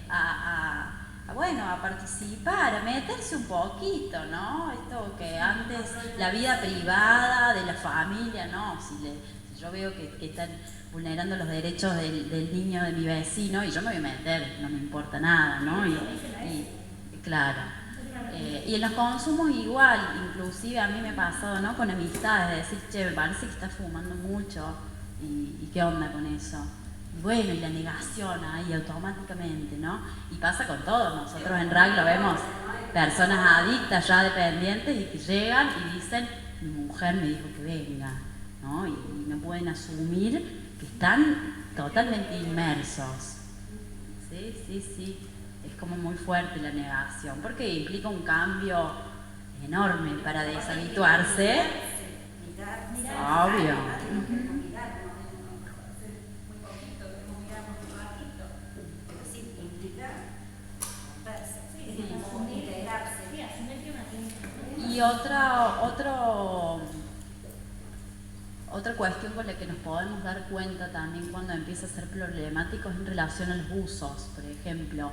a participar, a meterse un poquito, ¿no? Esto que antes, la vida privada de la familia, ¿no? Si yo veo que están vulnerando los derechos del niño de mi vecino y yo me voy a meter, no me importa nada, ¿no? Y claro. Y en los consumos igual, inclusive a mí me ha pasado, ¿no? Con amistades, de decir, che, me parece que estás fumando mucho y qué onda con eso. Y bueno, y la negación ahí automáticamente, ¿no? Y pasa con todo. Nosotros en RAC lo vemos, personas adictas ya dependientes y que llegan y dicen, mi mujer me dijo que venga, ¿no? Y no pueden asumir que están totalmente inmersos. Sí. Es como muy fuerte la negación, porque implica un cambio enorme para deshabituarse. Obvio. Y otra cuestión con la que nos podemos dar cuenta también cuando empieza a ser problemático es en relación a los usos. Por ejemplo,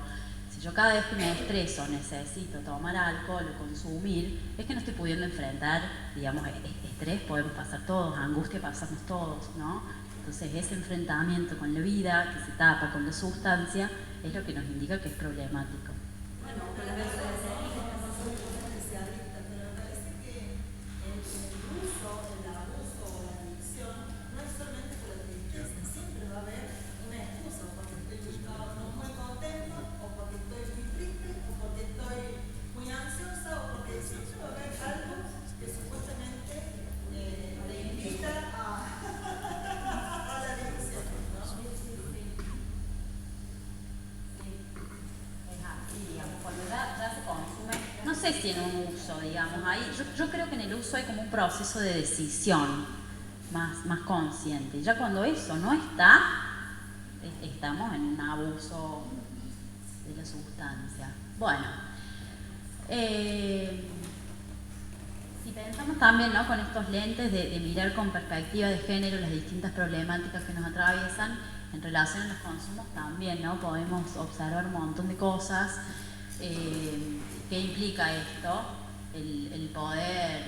si yo cada vez que me estreso necesito tomar alcohol o consumir, es que no estoy pudiendo enfrentar, digamos, estrés podemos pasar todos, angustia pasamos todos, ¿no? Entonces ese enfrentamiento con la vida que se tapa con la sustancia es lo que nos indica que es problemático. Si en un uso, digamos, ahí yo creo que en el uso hay como un proceso de decisión más consciente. Ya cuando eso no está, estamos en un abuso de la sustancia. Bueno, si pensamos también, ¿no?, con estos lentes de mirar con perspectiva de género las distintas problemáticas que nos atraviesan en relación a los consumos, también, ¿no?, podemos observar un montón de cosas. ¿Qué implica esto? El poder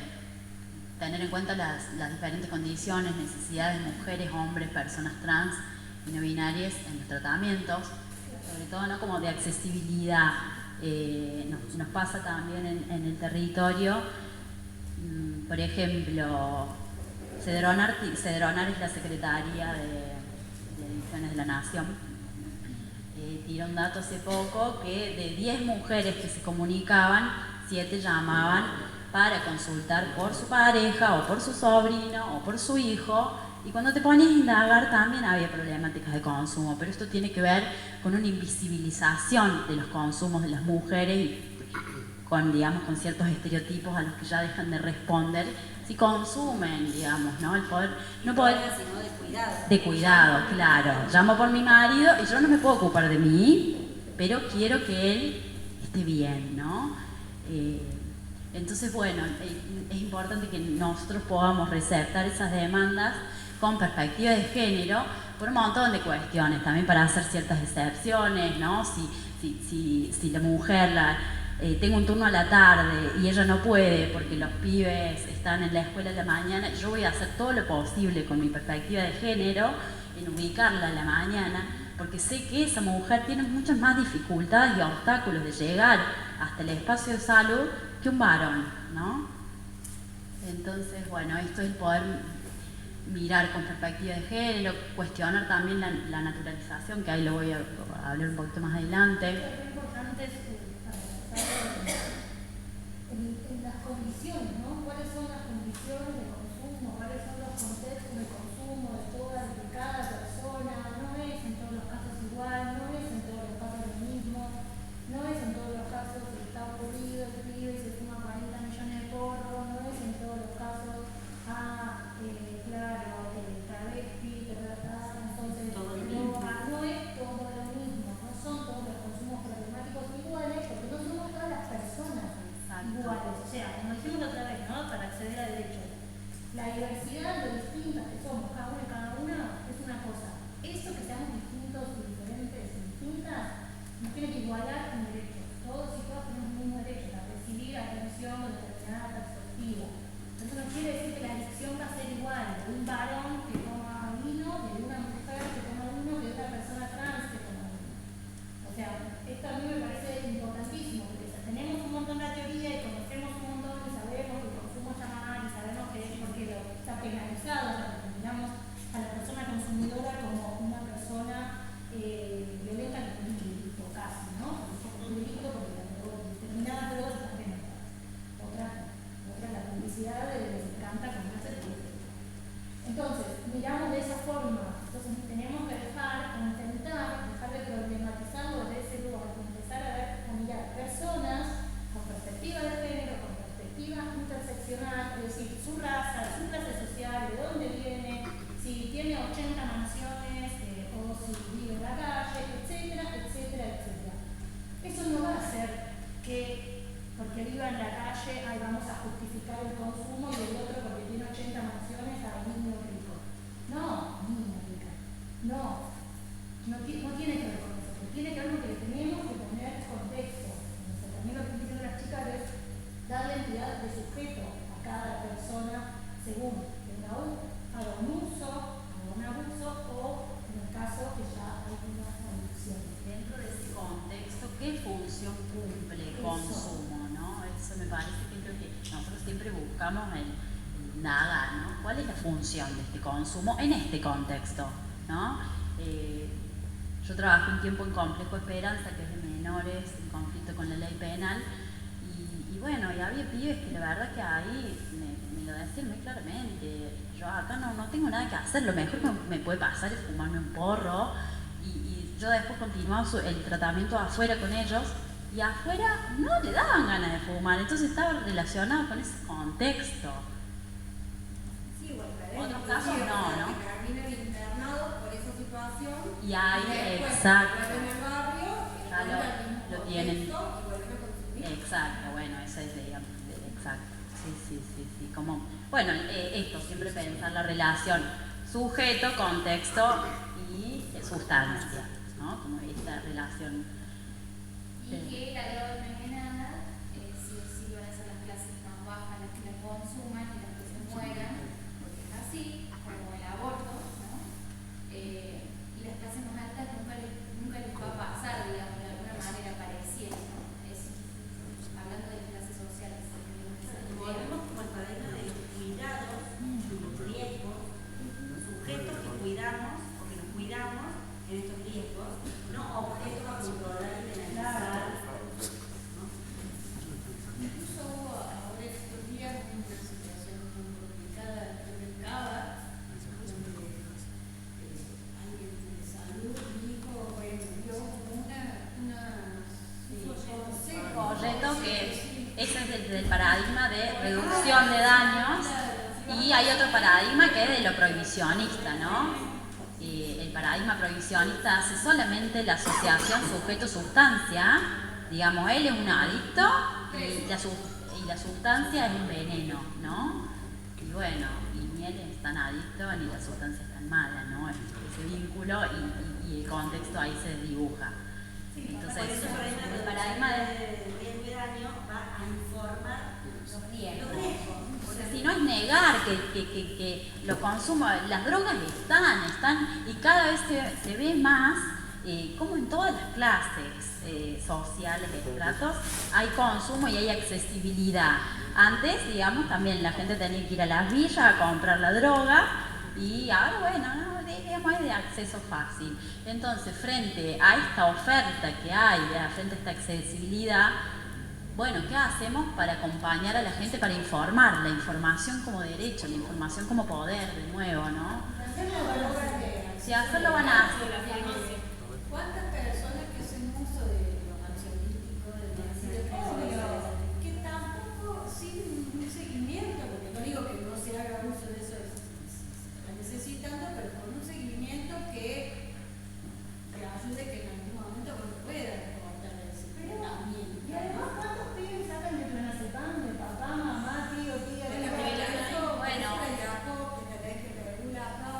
tener en cuenta las diferentes condiciones, necesidades de mujeres, hombres, personas trans y no binarias en los tratamientos, sobre todo, ¿no?, como de accesibilidad. Nos pasa también en el territorio, por ejemplo, Cedronar es la Secretaría de Adicciones de la Nación. Tiró un dato hace poco que de 10 mujeres que se comunicaban, 7 llamaban para consultar por su pareja o por su sobrino o por su hijo, y cuando te ponías a indagar también había problemáticas de consumo, pero esto tiene que ver con una invisibilización de los consumos de las mujeres y con, digamos, con ciertos estereotipos a los que ya dejan de responder si consumen, digamos, ¿no? El poder, no poder, sino de cuidado. De cuidado, claro. Llamo por mi marido y yo no me puedo ocupar de mí, pero quiero que él esté bien, ¿no? Entonces, bueno, es importante que nosotros podamos receptar esas demandas con perspectiva de género por un montón de cuestiones, también para hacer ciertas excepciones, ¿no? Si la mujer tengo un turno a la tarde y ella no puede porque los pibes están en la escuela de la mañana, yo voy a hacer todo lo posible con mi perspectiva de género en ubicarla a la mañana, porque sé que esa mujer tiene muchas más dificultades y obstáculos de llegar hasta el espacio de salud que un varón, ¿no? Entonces, bueno, esto es el poder mirar con perspectiva de género, cuestionar también la naturalización, que ahí lo voy a hablar un poquito más adelante. En las condiciones, ¿no? ¿Cuáles son las condiciones de consumo? ¿Cuáles son los contextos de consumo de cada persona? No es en todos los casos igual, no es en todos los casos lo mismo, no es en todos los casos que está ocurrido el pibe y se fuma 40 millones de porros, no es en todos los casos, claro, travesti, entonces no es todo lo mismo, no son todos los consumos problemáticos iguales, porque no somos todas las personas iguales. O sea, como dijimos otra vez, ¿no?, para acceder a derechos, la diversidad, lo distintas que somos cada uno y cada una, es una cosa. qué función cumple el consumo, ¿no? Eso me parece que creo que nosotros siempre buscamos el indagar, ¿no? ¿Cuál es la función de este consumo en este contexto, ¿no? Yo trabajé un tiempo en Complejo Esperanza, que es de menores en conflicto con la ley penal, y bueno, y había pibes que la verdad que ahí me lo decían muy claramente. Yo acá no tengo nada que hacer, lo mejor que me puede pasar es fumarme un porro, y yo después continuaba el tratamiento afuera con ellos, y afuera no le daban ganas de fumar, entonces estaba relacionado con ese contexto. Sí, o al revés. Otros casos no. Que terminan internados por esa situación. Y ahí, después, exacto. vuelven al barrio, Ya lo tienen. Y vuelven a consumir. Exacto, bueno, esa es exacto. Sí. Como, bueno, esto, siempre pensar la relación sujeto, contexto y sustancia, ¿no? Como esta relación. Y que la droga envenenada, sí van a ser las clases más bajas las que la consuman y las que se mueran, porque es así, como el aborto, ¿no? Y las clases más altas nunca les va a pasar, digamos, de alguna manera pareciera, ¿no? Hablando de clases sociales. Volvemos como el paradigma de los cuidados, los riesgos, los sujetos que cuidamos, porque nos cuidamos en estos riesgos, no objetos a controlar y penalizar. Incluso ahora estos días una situación muy complicada en Cava, donde alguien de salud dijo, bueno, yo como Correcto, que ese es desde el paradigma de reducción de daños, y hay otro paradigma que es de lo prohibicionista, ¿no? El paradigma prohibicionista hace solamente la asociación sujeto-sustancia, digamos, él es un adicto y la sustancia es un veneno, ¿no? Y bueno, y él es tan adicto ni la sustancia es tan mala, ¿no? Ese vínculo y el contexto ahí se dibuja. Entonces, el paradigma de riesgo y daño va a informar los riesgos. Porque si no es negar que los consumos, las drogas están y cada vez se ve más, como en todas las clases sociales, estratos, hay consumo y hay accesibilidad. Antes, digamos, también la gente tenía que ir a las villas a comprar la droga, y ahora, bueno, no, digamos, es de acceso fácil. Entonces, frente a esta oferta que hay, frente a esta accesibilidad, bueno, ¿qué hacemos para acompañar a la gente, para informar? La información como derecho, la información como poder, de nuevo, ¿no? Si hacerlo van a hacer. ¿Cuántas personas que hacen uso de los ansiolíticos, que tampoco sin un seguimiento, porque no digo que no se haga uso de eso, se está necesitando, pero con un seguimiento que ayude que en algún momento pueda cortar ese tratamiento? Y además, ¿cuántos pibes sacan de clonazepam de papá, mamá, tío, tía? Bueno, que regula acá,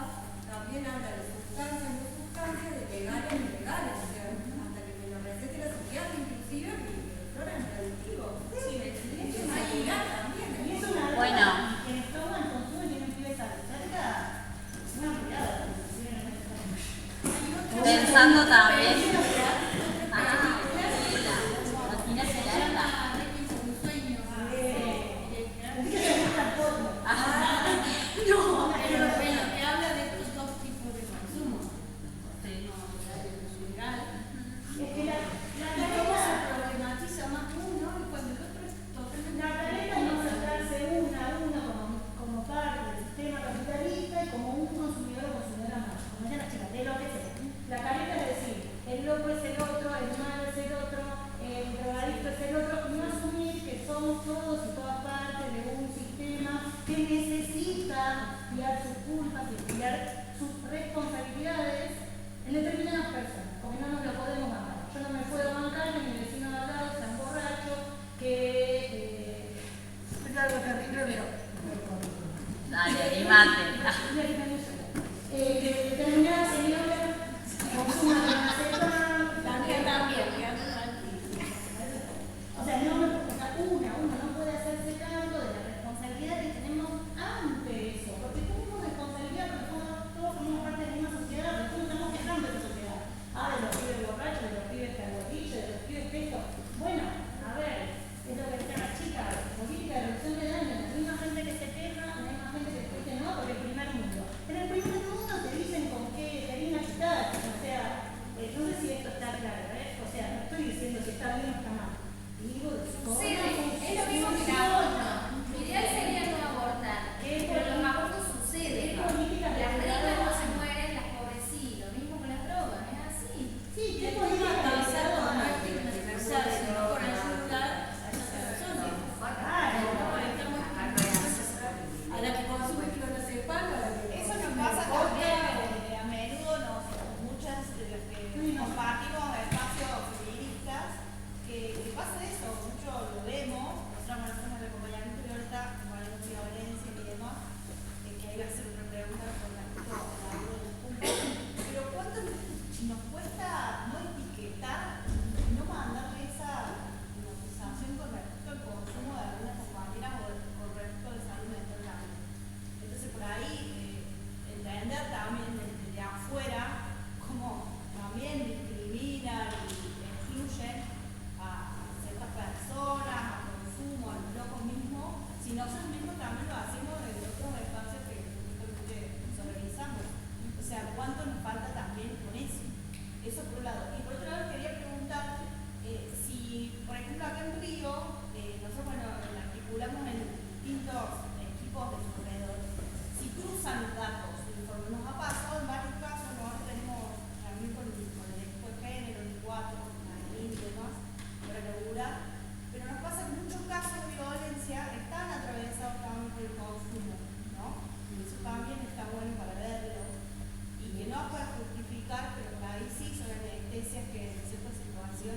también habla de sustancias, no sustancias, de legales y ilegales.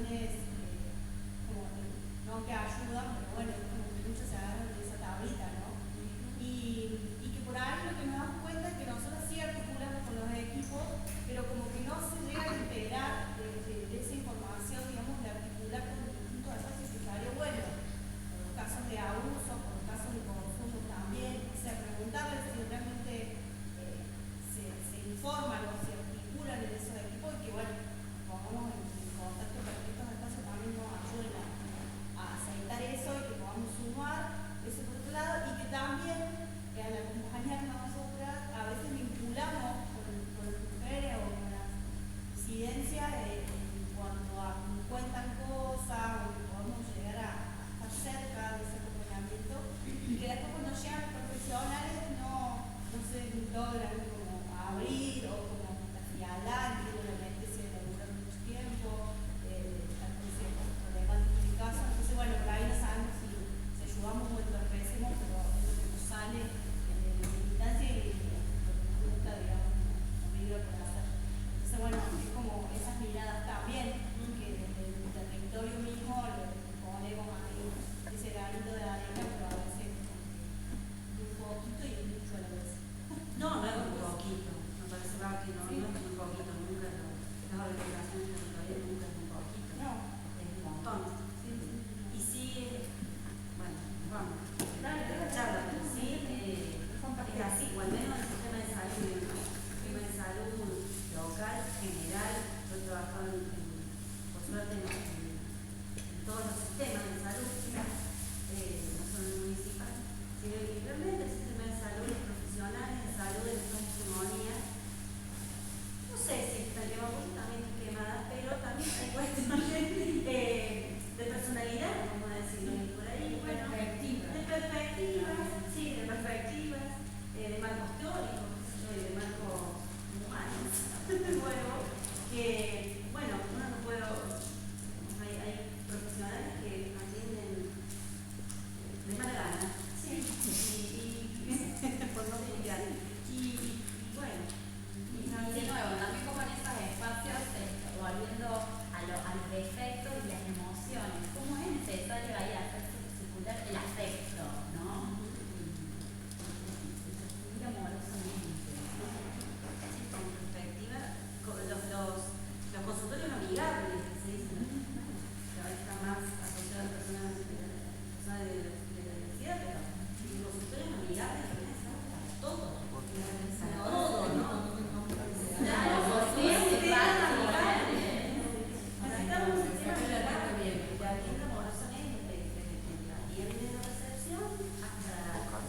explicaciones como no que ayudan, pero bueno, como que muchos se agarran de esa tablita, ¿no? Y que por ahí lo que nos damos cuenta es que nosotros sí articulamos con los equipos, pero como que no se llega a enterar de esa información, digamos, de articular con distintos espacios que estaría bueno, por los casos de abuso, por los casos de consumo también, o sea, preguntarles si realmente se informan o se articulan en esos equipos y que, bueno, pongamos en contacto para que estos espacios también nos ayuden a aceitar eso y que podamos sumar eso por otro lado y que también al acompañarnos nosotras a veces vinculamos con las mujeres o con las disidencias en cuanto a que cuentan cosas o que podamos llegar a estar cerca de ese acompañamiento y que después cuando llegan los profesionales no se logran como abrir o como afialar, entiendo se labura mucho tiempo, estar con ciertos problemáticos en casa, entonces bueno, por ahí no sabemos si ayudamos o entorpecemos, pero es lo que nos sale en la militancia y lo que nos gusta, digamos, como medio por hacer. Entonces bueno, es como esas miradas también, que desde el territorio mismo le ponemos ahí ese granito de arena, pero a veces un poquito y mucho a la vez. No, no es un poquito, me parece raro que no, sí. No es un poquito, nunca es las organizaciones territoriales nunca es un poquito, no. Es un montón. Sí. Y sí, bueno, vamos, charla, pero sí, es así, o al menos el sistema de salud local, general, yo he trabajado por suerte en todos los sistemas de salud, no solo el municipal, sino que realmente el sistema de salud, los profesionales de salud en estas pulmonías, no sé si están quemadas, también están quemadas, pero también hay cuestiones de personalidad, vamos a decirlo por ahí, bueno, de perspectivas, sí, de perspectivas, de marcos teóricos, de marcos humanos, bueno, que, bueno, uno no puede, hay profesionales que atienden de mala gana, sí, y por no criticar, y bueno, de nuevo, también como en esos espacios, volviendo a los defectos y las emociones, cómo es necesario ahí hacer circular el afecto, ¿no? Muy amorosamente. Sí, con perspectiva, los consultorios amigables, que se dicen, que a veces están más asociados a personas de la diversidad, pero los consultorios amigables también están para todo, para todo, ¿no? Claro, porque es un tema amigable. Necesitamos un sistema que atienda amorosamente, que atiende la recepción hasta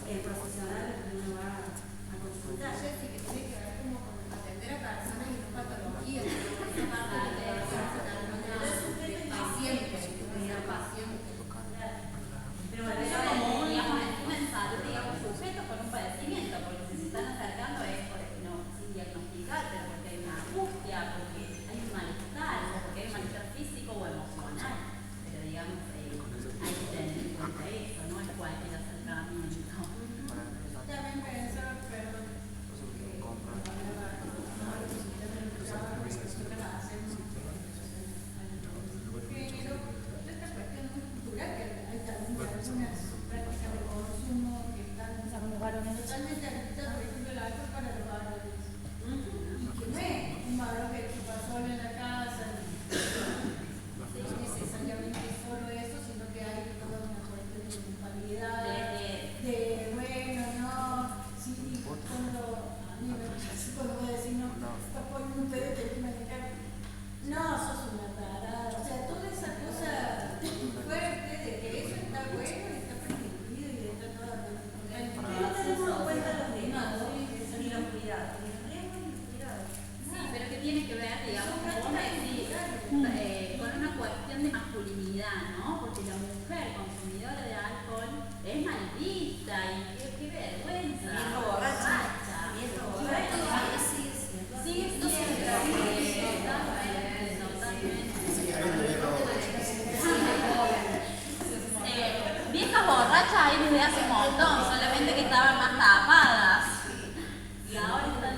el profesional que uno va a consultar. Sí, que tiene que ver como con atender a personas y no patologías. Pero bueno, eso como digamos, en salud, digamos, sujetos con un padecimiento, porque si se están acercando es porque no, sin diagnosticar, pero porque hay una angustia, porque hay un malestar, o porque hay un malestar físico o emocional. Pero digamos, hay que tener en cuenta eso, no es cualquier acercamiento. También pensar, perdón, esta cuestión muy cultural que hay también algunas prácticas de consumo que están totalmente habilitadas, por ejemplo, el alcohol para los varones. Y que no es un varón que chupa solo en la casa, no es necesariamente solo eso, sino que hay toda una cuestión de culpabilidad, de bueno, no, sí, cuando a mí me pasa, cuando voy a decir, no, está poniendo ustedes que manejar, no, sos una tarada, o sea, toda esa cosa fuerte de que eso está bueno y está permitido y está todo ¿por qué no tenemos en cuenta los riesgos y los cuidados? Los riesgos y los cuidados. Sí, pero que tiene que ver, digamos, con una cuestión de masculinidad, ¿no? Porque la mujer consumidora de alcohol es mal vista y qué vergüenza. Viejo borracha. Sigue siendo viejas borrachas hay desde hace un montón, solamente que estaban más tapadas. Y ahora están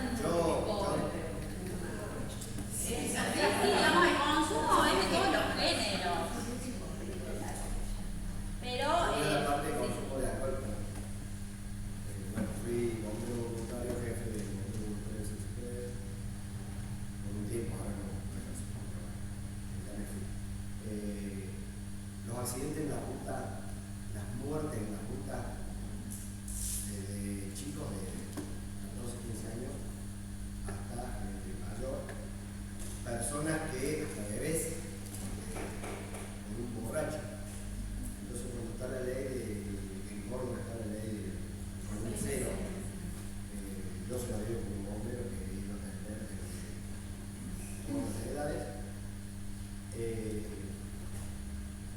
digamos, el consumo es de todos los géneros. accidentes en la ruta, las muertes en la ruta de chicos de 14, 15 años hasta gente mayor, personas que hasta bebés con un borracho. Entonces cuando está la ley en Córdoba, está la ley de cero, yo se la digo como bombero que iba a tener todas las edades.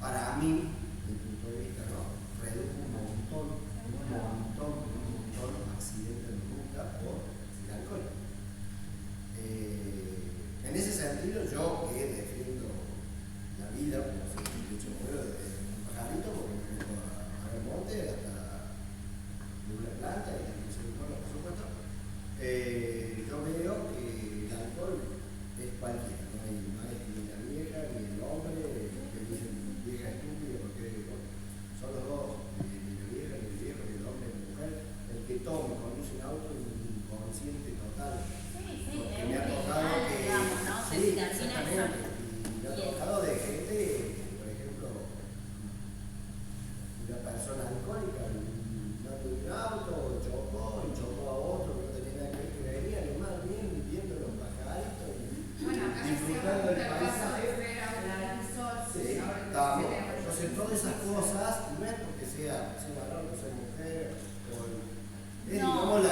Para mí, desde mi punto de vista, ¿no? Redujo un montón accidentes de ruta por el alcohol. En ese sentido, yo que defiendo la vida, como si he dicho desde un pajarito, porque me meto a el monte hasta una planta y también se me por supuesto, yo veo que el alcohol es cualquiera, no hay ni la vieja ni el hombre que dicen vieja estúpida, porque bueno, son los dos, ni la vieja, ni el viejo, ni el hombre, ni la mujer, el que tome, conduce un auto inconsciente total. Porque me ha tocado que. Digamos, ¿no? Sí, exactamente. Y me ha tocado de gente, por ejemplo, una persona alcohólica, no tuvo un auto, chocó y chocó a otro que no tenía nada que ver, que venía nomás bien viendo los pajaritos y disfrutando del paisaje. Sí, estamos. Entonces todas esas cosas, no es porque sea varón o sea mujer, es digamos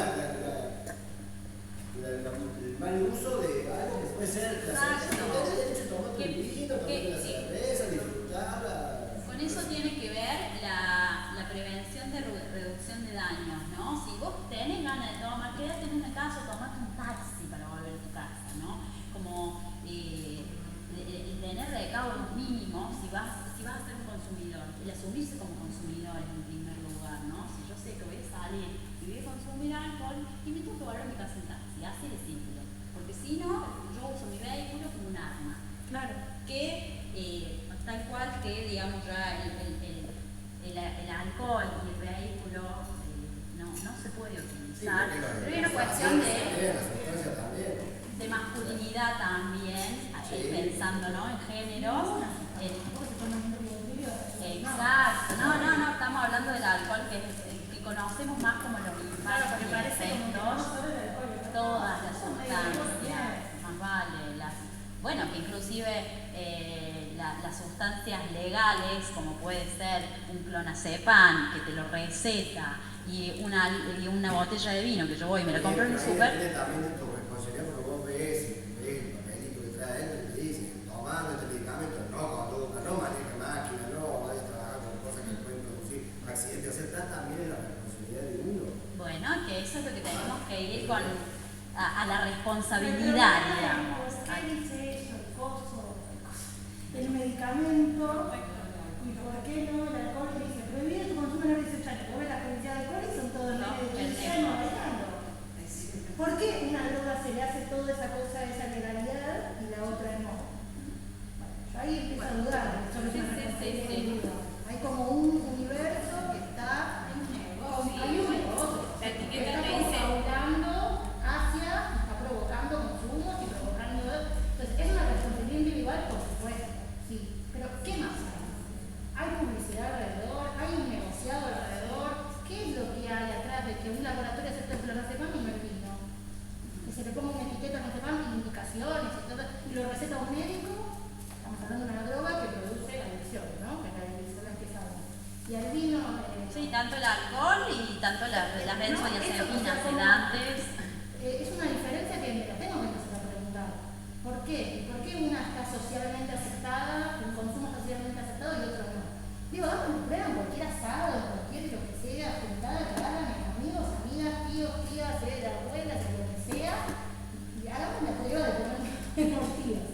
el mal uso de algo que puede ser tener derecho a tomar un vino, tomar una cerveza, disfrutarla. Con eso tiene que ver la prevención de reducción de daños, ¿no? Si vos tenés ganas de tomar, quédate en una casa o tomate un taxi para volver a tu casa, ¿no? Como tener recaudos mínimos si vas a ser un consumidor y asumirse como consumidor en primer lugar, ¿no? Si yo sé que voy a salir y voy a consumir alcohol y me tengo que volver a mi casa en taxi, así de simple, porque si no, yo uso mi vehículo como un arma. Claro. Que tal cual que digamos ya el alcohol y el vehículo no se puede utilizar, pero hay una cuestión de masculinidad también, pensando, ¿no? En géneros. Exacto, no, estamos hablando del alcohol que conocemos más como los impactos y efectos, todas las sustancias, más vale, bueno, que inclusive las sustancias legales, como puede ser un clonazepam, que te lo receta, y una botella de vino que yo voy y me la compro en el súper. También de tu responsabilidad, porque vos ves el papelito que trae adentro y te dice, tomando este medicamento, no conduzca, no maneje máquina, no vaya a trabajar con cosas que pueden producir accidentes. O sea, está también en la responsabilidad de uno. Bueno, que eso es lo que tenemos que ir a la responsabilidad, digamos. ¿Por qué dice eso, el costo, el medicamento? ¿Y por qué no el alcohol que dice prohibido tu consumo menor de 18 años? Vos ves la cantidad de alcohol y son todos menores de 15 años bailando. ¿Por qué una droga se le hace toda esa cosa, esa legalidad, y la otra no? Bueno, yo ahí empiezo a dudar sobre esa responsabilidad. Hay como un universo que está en negocio. Hay un negocio que está confabulando hacia, está provocando consumos y provocando. Entonces, es una responsabilidad individual, por supuesto, sí. Pero, ¿qué más hay? Hay publicidad alrededor, hay un negociado alrededor. ¿Qué es lo que hay atrás de que un laboratorio acepte el clonazepam y no el vino? Que se le ponga una etiqueta clonazepam y indicaciones y todo, y lo receta un médico. Estamos hablando de una droga que produce adicción, ¿no? Que es la adicción que sabemos. Y al vino. Sí, tanto el alcohol y tanto las benzodiazepinas sedantes. Es una diferencia que me la tengo que empezar a preguntar. ¿Por qué? ¿Por qué una está socialmente aceptada, un consumo socialmente aceptado y otro no? Digo, vean cualquier asado, cualquier lo que sea, juntada que hagan amigos, amigas, tíos, tías, abuelas, lo que sea, y hagamos la prueba de tener tíos.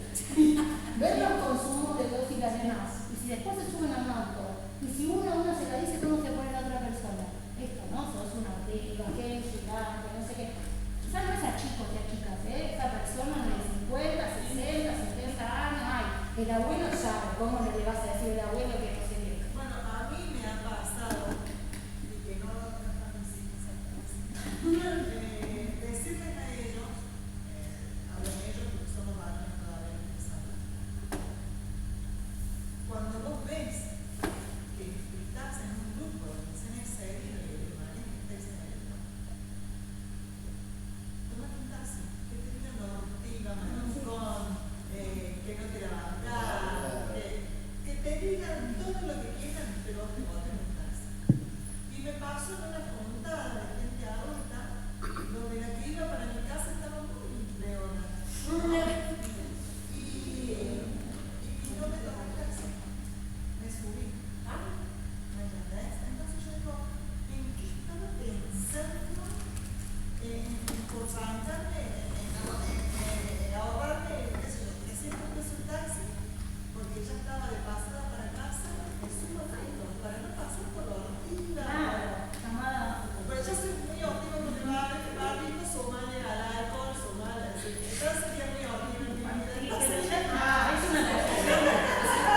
Ver los consumos de dos y las demás. Y si después se suben a un auto, y si uno se la dice, ¿cómo se pone la otra persona? Esto, ¿no? Sos una ortiga, que gigante, no sé qué. Quizás no es a chicos y a chicas, esa persona de 50, 60, 70 años, ay, el abuelo sabe, ¿cómo no le vas a decir al abuelo que no sé qué? Bueno, a mí me ha pasado, y que no están mis hijos decirles a ellos, hablo de ellos porque somos varones todavía empezando. Cuando vos ves digan todo lo que quieran, pero vos te boten en taxi. Y me pasó en una juntada de gente adulta, donde la que iba para mi casa estaba muy leona. Y no me tomé el taxi. Me subí. ¿Me entendés? Entonces yo digo, ¿en qué estaba pensando? Por saltarme, ahorrarme, qué sé yo, 300 pesos el taxi, porque ya estaba de pasada para casa, me subo a Taylor, para no pasar por la ortiga. Pero ya soy muy óptima con el barrio, sumale al alcohol, sumale, así. Entonces sería muy óptima en mi vida. Es una cosa.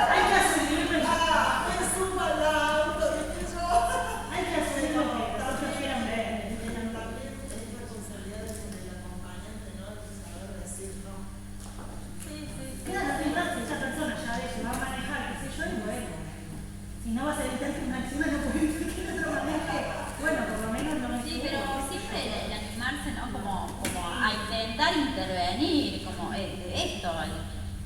Hay que asumirlo. Me subo al auto, ¿viste yo? Hay que asumirlo que otros quieran ver. También hay responsabilidades con el acompañante, ¿no? De saber decir no. Claro, tendrás esa persona ya ves, va a manejar, qué sé yo, y bueno. Si no vas a evitar que una encima no puede ir que otro maneje, bueno, por lo menos no me Sí, pero siempre el animarse, ¿no? Como a intentar intervenir, como esto,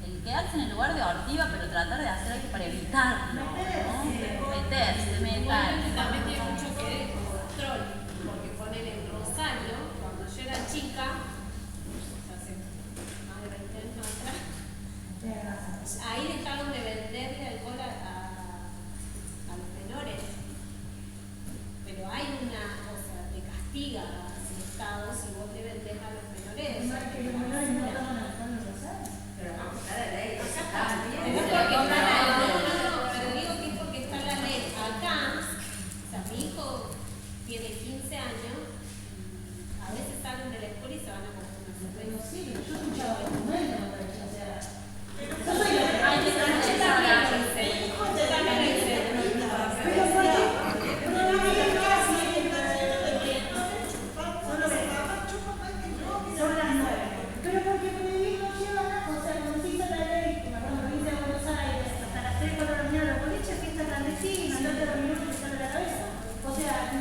el quedarse en el lugar de ortiva, pero tratar de hacer algo para evitarlo, ¿no? Meterse, meterse. También tiene mucho que ver con control, porque ponen en Rosario, cuando yo era chica, hace más de 20 años atrás, ahí dejaron de venderle alcohol a los menores. Pero hay una cosa, te castiga el Estado si vos le vendés a los menores. Que los menores no toman alcohol en Rosario. Pero no, está la ley. Pero digo que es porque está la ley. Acá, o sea, mi hijo tiene 15 años, a veces salen de la escuela y se van a comer una cerveza. Sí, pero yo escuchaba que no es la o sea. Yo soy la que Son las 9. Pero porque prohibir no lleva nada, o sea, cuando se hizo la ley, me acuerdo que hice en Buenos Aires, hasta las 3, 4 de la mañana, los boliches, fiesta clandestina, no te minutos que sale la cabeza. O sea,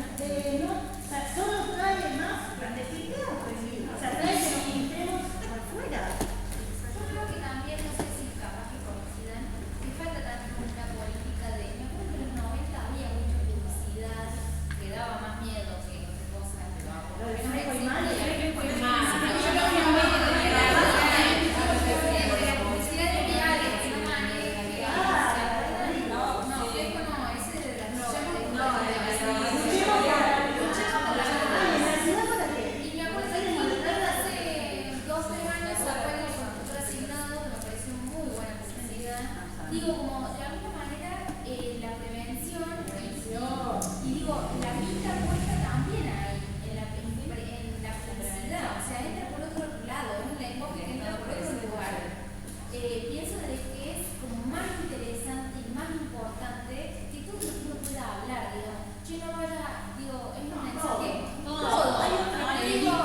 solo trae más clandestinidad o prohibido. O sea, trae que nos pintemos por fuera. Yo creo que también, no sé si capaz que coincidan, que falta también una política de. Me acuerdo que en los 90 había mucha publicidad que daba más miedo que otra cosa. Pero no fue mal, fue mal. Yo creo que no me la publicidad de viales que no maneja. No, esto no, ese de las y me acuerdo que hace 2 o 3 años sacó el conductor asignado, que me pareció muy buena publicidad. Digo, como de alguna manera la prevención y digo, la vista puesta también ahí, en la publicidad, o sea, entra por otro lado, es un lenguaje que entra por otro lugar. Pienso de que es como más interesante y más importante que todo lo que uno pueda hablar, digamos. Yo no vaya, digo, es un mensaje, todo, digo,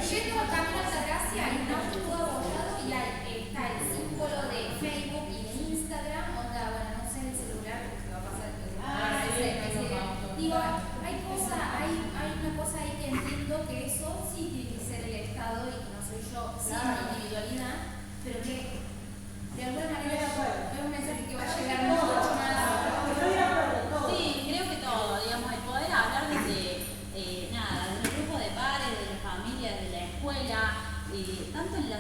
yendo camino a Altagracia hay un auto todo apoyado y está el símbolo de Facebook y de Instagram, onda, bueno, no sé el celular porque va a pasar el celular. Digo, hay una cosa ahí que entiendo que eso sí tiene que ser el Estado y que no soy yo, sí, mi individualidad, pero que de alguna manera es un mensaje que va a llegar mucho más. Sí, creo que todo, digamos, el poder hablar desde del grupo de pares, de la familia, de la escuela, tanto en la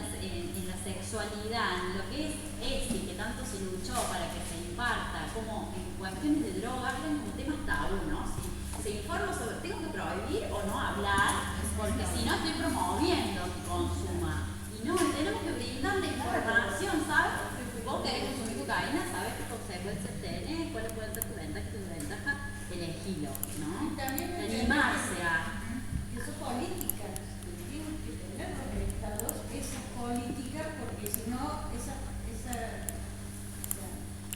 sexualidad, en lo que es y que tanto se luchó para que se imparta, como en cuestiones de drogas, eran como temas tabú, ¿no? Si se informa sobre, tengo que prohibir o no hablar, porque si no estoy promoviendo que consuma. Y no, tenemos que brindarle información, ¿sabes? Vos querés consumir cocaína, sabes qué consecuencias tenés, cuáles pueden ser tus ventajas y tus desventajas, elegilo, ¿no? También animarse a... Que son políticas, que tienen que tener los estados esas políticas, porque si no,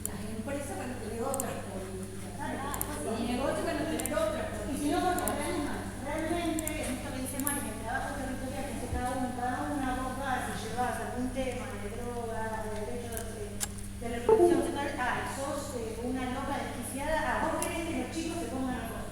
las empresas van a tener otras políticas, los negocios van a tener otras políticas. Y si no, realmente, en esto que dice Mari, en el trabajo territorial que hace cada una aboga, si llevas algún tema de droga, de derechos de reproducción sexual, sos una loca desquiciada, vos querés que los chicos se pongan a cosas.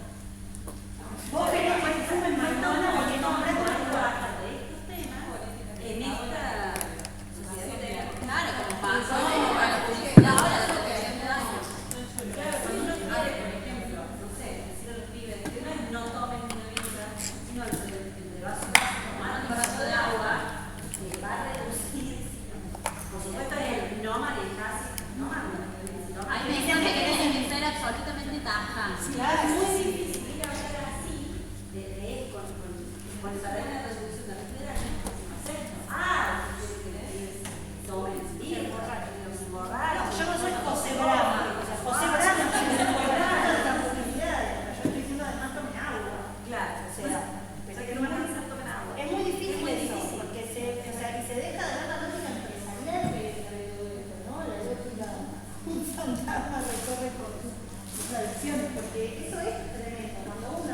eso es tremendo. Cuando uno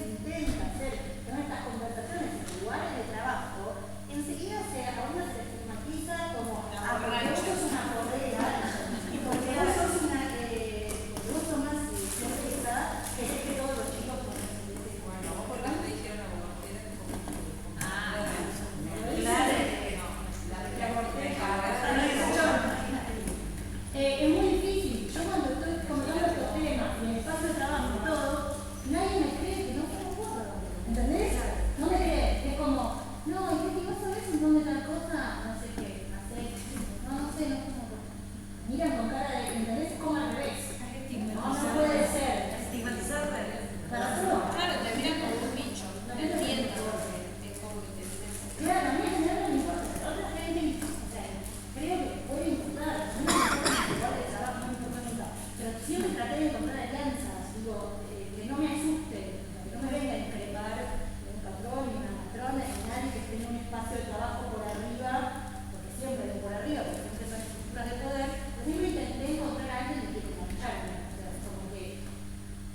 intenta hacer estas conversaciones en lugares de trabajo, enseguida a uno se estigmatiza como porque vos sos una correa, y porque vos sos una vos sos más certeza, querés que todos los chicos puedan sentirse bueno. ¿Por qué te dijeron abortera? Es muy difícil. Yo cuando estoy comentando estos temas en el espacio de trabajo y todo, nadie me cree que no fue un gorro. ¿Entendés? No me cree. Es como, no, ¿y qué vos sabés en dónde tal cosa? No sé qué, no sé, miran con cara de, ¿entendés? Es como al revés. No puede ser. Estigmatizar para todo. Claro, te miran como un bicho. No entiendo. Es como que te miran. Claro, a mí en general no me importa. Pero otra gente, o sea, creo que puede imputar. Pero siempre traté de encontrar alianzas, digo, que no me asuste, que no me venga a increpar un patrón y una matrona, ni nadie que esté en un espacio de trabajo por arriba, porque siempre es por arriba, porque siempre son estructuras de poder, pero siempre intenté encontrar a alguien que engancharme, o sea, como que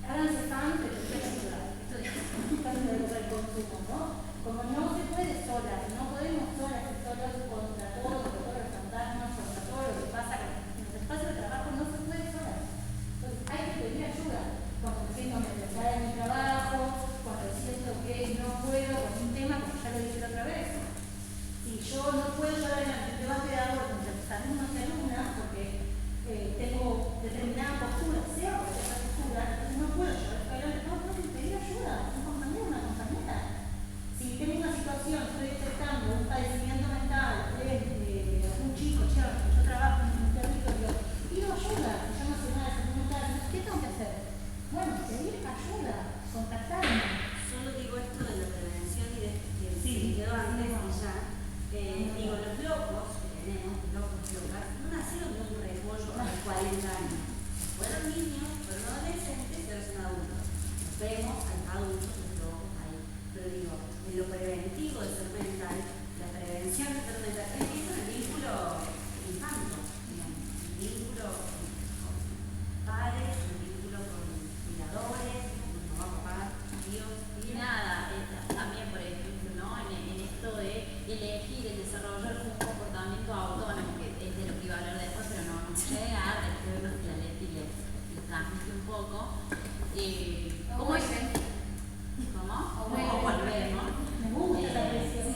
háganse fan, pero yo les ayudar. Esto es el consumo, ¿no? Como no se puede solas, no podemos solas y solos contra todos los fantasmas, contra todo lo que pasa en los espacios de trabajo, no se puede solas. Hay que pedir ayuda cuando me siento amenazada en mi trabajo, cuando siento que no puedo con un tema, como ya lo dije la otra vez. Si yo no puedo llevar el debate de algo entre mis alumnos y alumnas, porque tengo determinada postura, sea por esa postura, entonces no puedo llevar adelante, no puedo pedir ayuda, un compañero, una compañera. Si tengo una situación, estoy detectando un padecimiento mental de algún chico, yo trabajo en un territorio, pido ayuda, se llama semana de salud mental, ¿qué tengo que hacer? Bueno, pedir ayuda, contactarme. Solo digo esto de la prevención y de que se quedó antes y ya. Digo, los locos que tenemos, locas, no nacieron de un repollo a los 40 años. Fueron niños, fueron adolescentes, pero son adultos. Nos vemos a los adultos, los locos ahí. Pero digo, en lo preventivo de salud mental, la prevención de salud mental, es el vínculo infanto, digamos, el vínculo con padres, el vínculo con cuidadores, con mamá, papá, tíos. Y nada, también por ejemplo, ¿no? En esto de elegir, el desarrollar un comportamiento autónomo, que es de lo que iba a hablar después, pero no llega, después que la Leti les transmite un poco. ¿Cómo es? ¿Cómo? Volvemos. Me gusta la presión.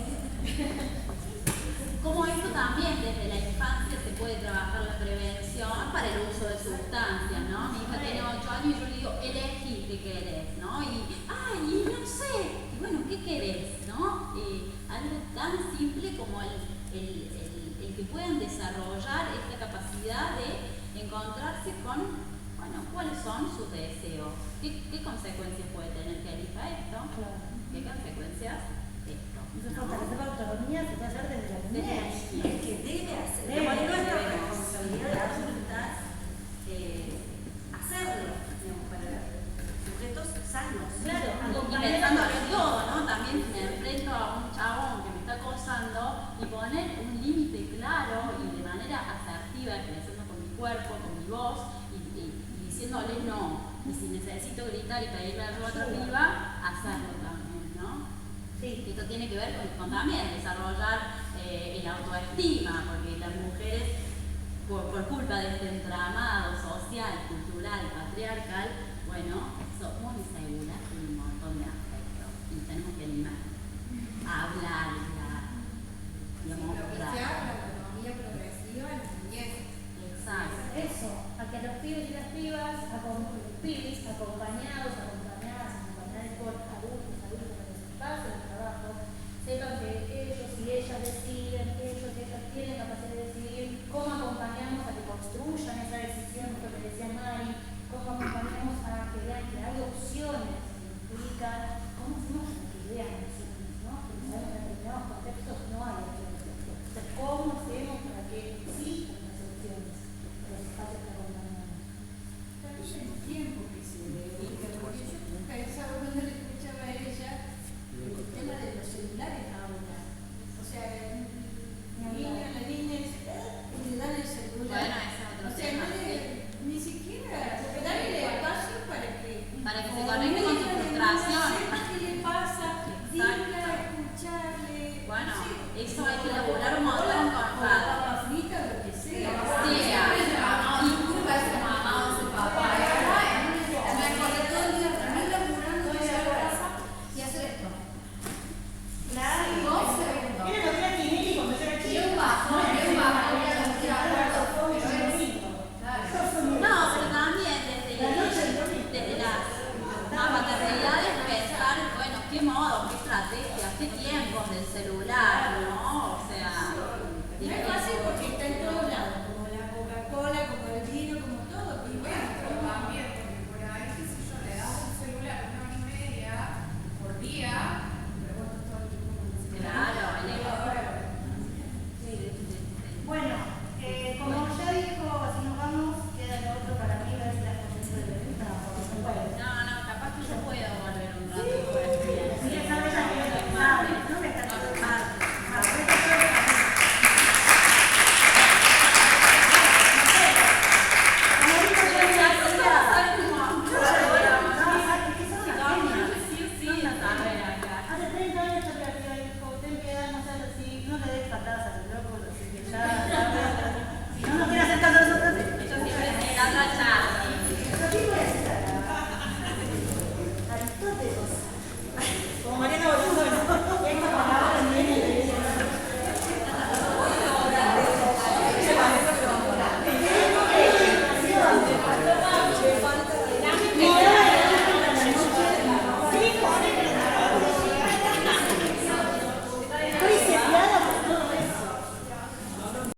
Como esto también desde la infancia se puede trabajar la prevención para el uso de sustancias, ¿no? Mi hija tiene 8 años y yo le digo, elegí qué querés, ¿no? Y no sé, y bueno, ¿qué querés, no? Algo tan simple como el que puedan desarrollar esta capacidad de encontrarse con, bueno, cuáles son sus deseos, qué consecuencias puede tener que elija esto, qué consecuencias esto. Entonces, fortalecer la autonomía se puede hacer desde la niñez. Es que debe hacer, es nuestra responsabilidad de adultas hacerlo, digamos, para sujetos sanos. Claro, y pensando en todo, ¿no? También me enfrento a un chabón que me está acosando y poner un límite claro y de manera asertiva, creciendo con mi cuerpo, con mi voz y diciéndole no. Y si necesito gritar y pedirle ayuda a otra piba, hacerlo también, ¿no? Sí. Esto tiene que ver con también desarrollar el autoestima, porque las mujeres, por culpa de este entramado social, cultural, patriarcal, bueno, somos inseguras en un montón de aspectos y tenemos que animar a hablar, digamos, la autonomía progresiva en la niñez. Exacto. Eso, a que los pibes y las pibas, pibes acompañadas por adultos en los espacios de trabajo, sepan que ellos y ellas deciden, ellos y ellas tienen capacidad de decidir cómo acompañamos a que construyan esa decisión, lo que decía Mari, cómo acompañamos a que vean que hay opciones en para que se conecte con su frustración. ¿Qué le pasa? Dile, escucharle. Bueno, eso hay que elaborar un montón con papa frita, lo que sea. Sí, a veces y tú vas a su mamá o su papá. Me acordé todo el día, también laburando en la casa y hacer esto. Claro. 2 segundos. Era lo que era Tinelli cuando yo era chica. Y un bajón, No, pero también desde las maternidades pensar, bueno, qué modo, qué estrategias, qué tiempos del celular, ¿no? O sea, no es fácil porque está en todos lados, como la Coca-Cola, como el vino, como todo. Y bueno, pero también, porque por ahí, qué sé yo, le das un celular 1 hora y media por día, pero vos estás todo el tiempo con el celular. Claro, Bueno, como ya dijo, si nos vamos, queda lo otro para mí, ver si las cosas de venta o no puedo. No, capaz que yo puedo volver un rato por estudiar. Sí, esa vez ya que sabe, no me está Aristóteles.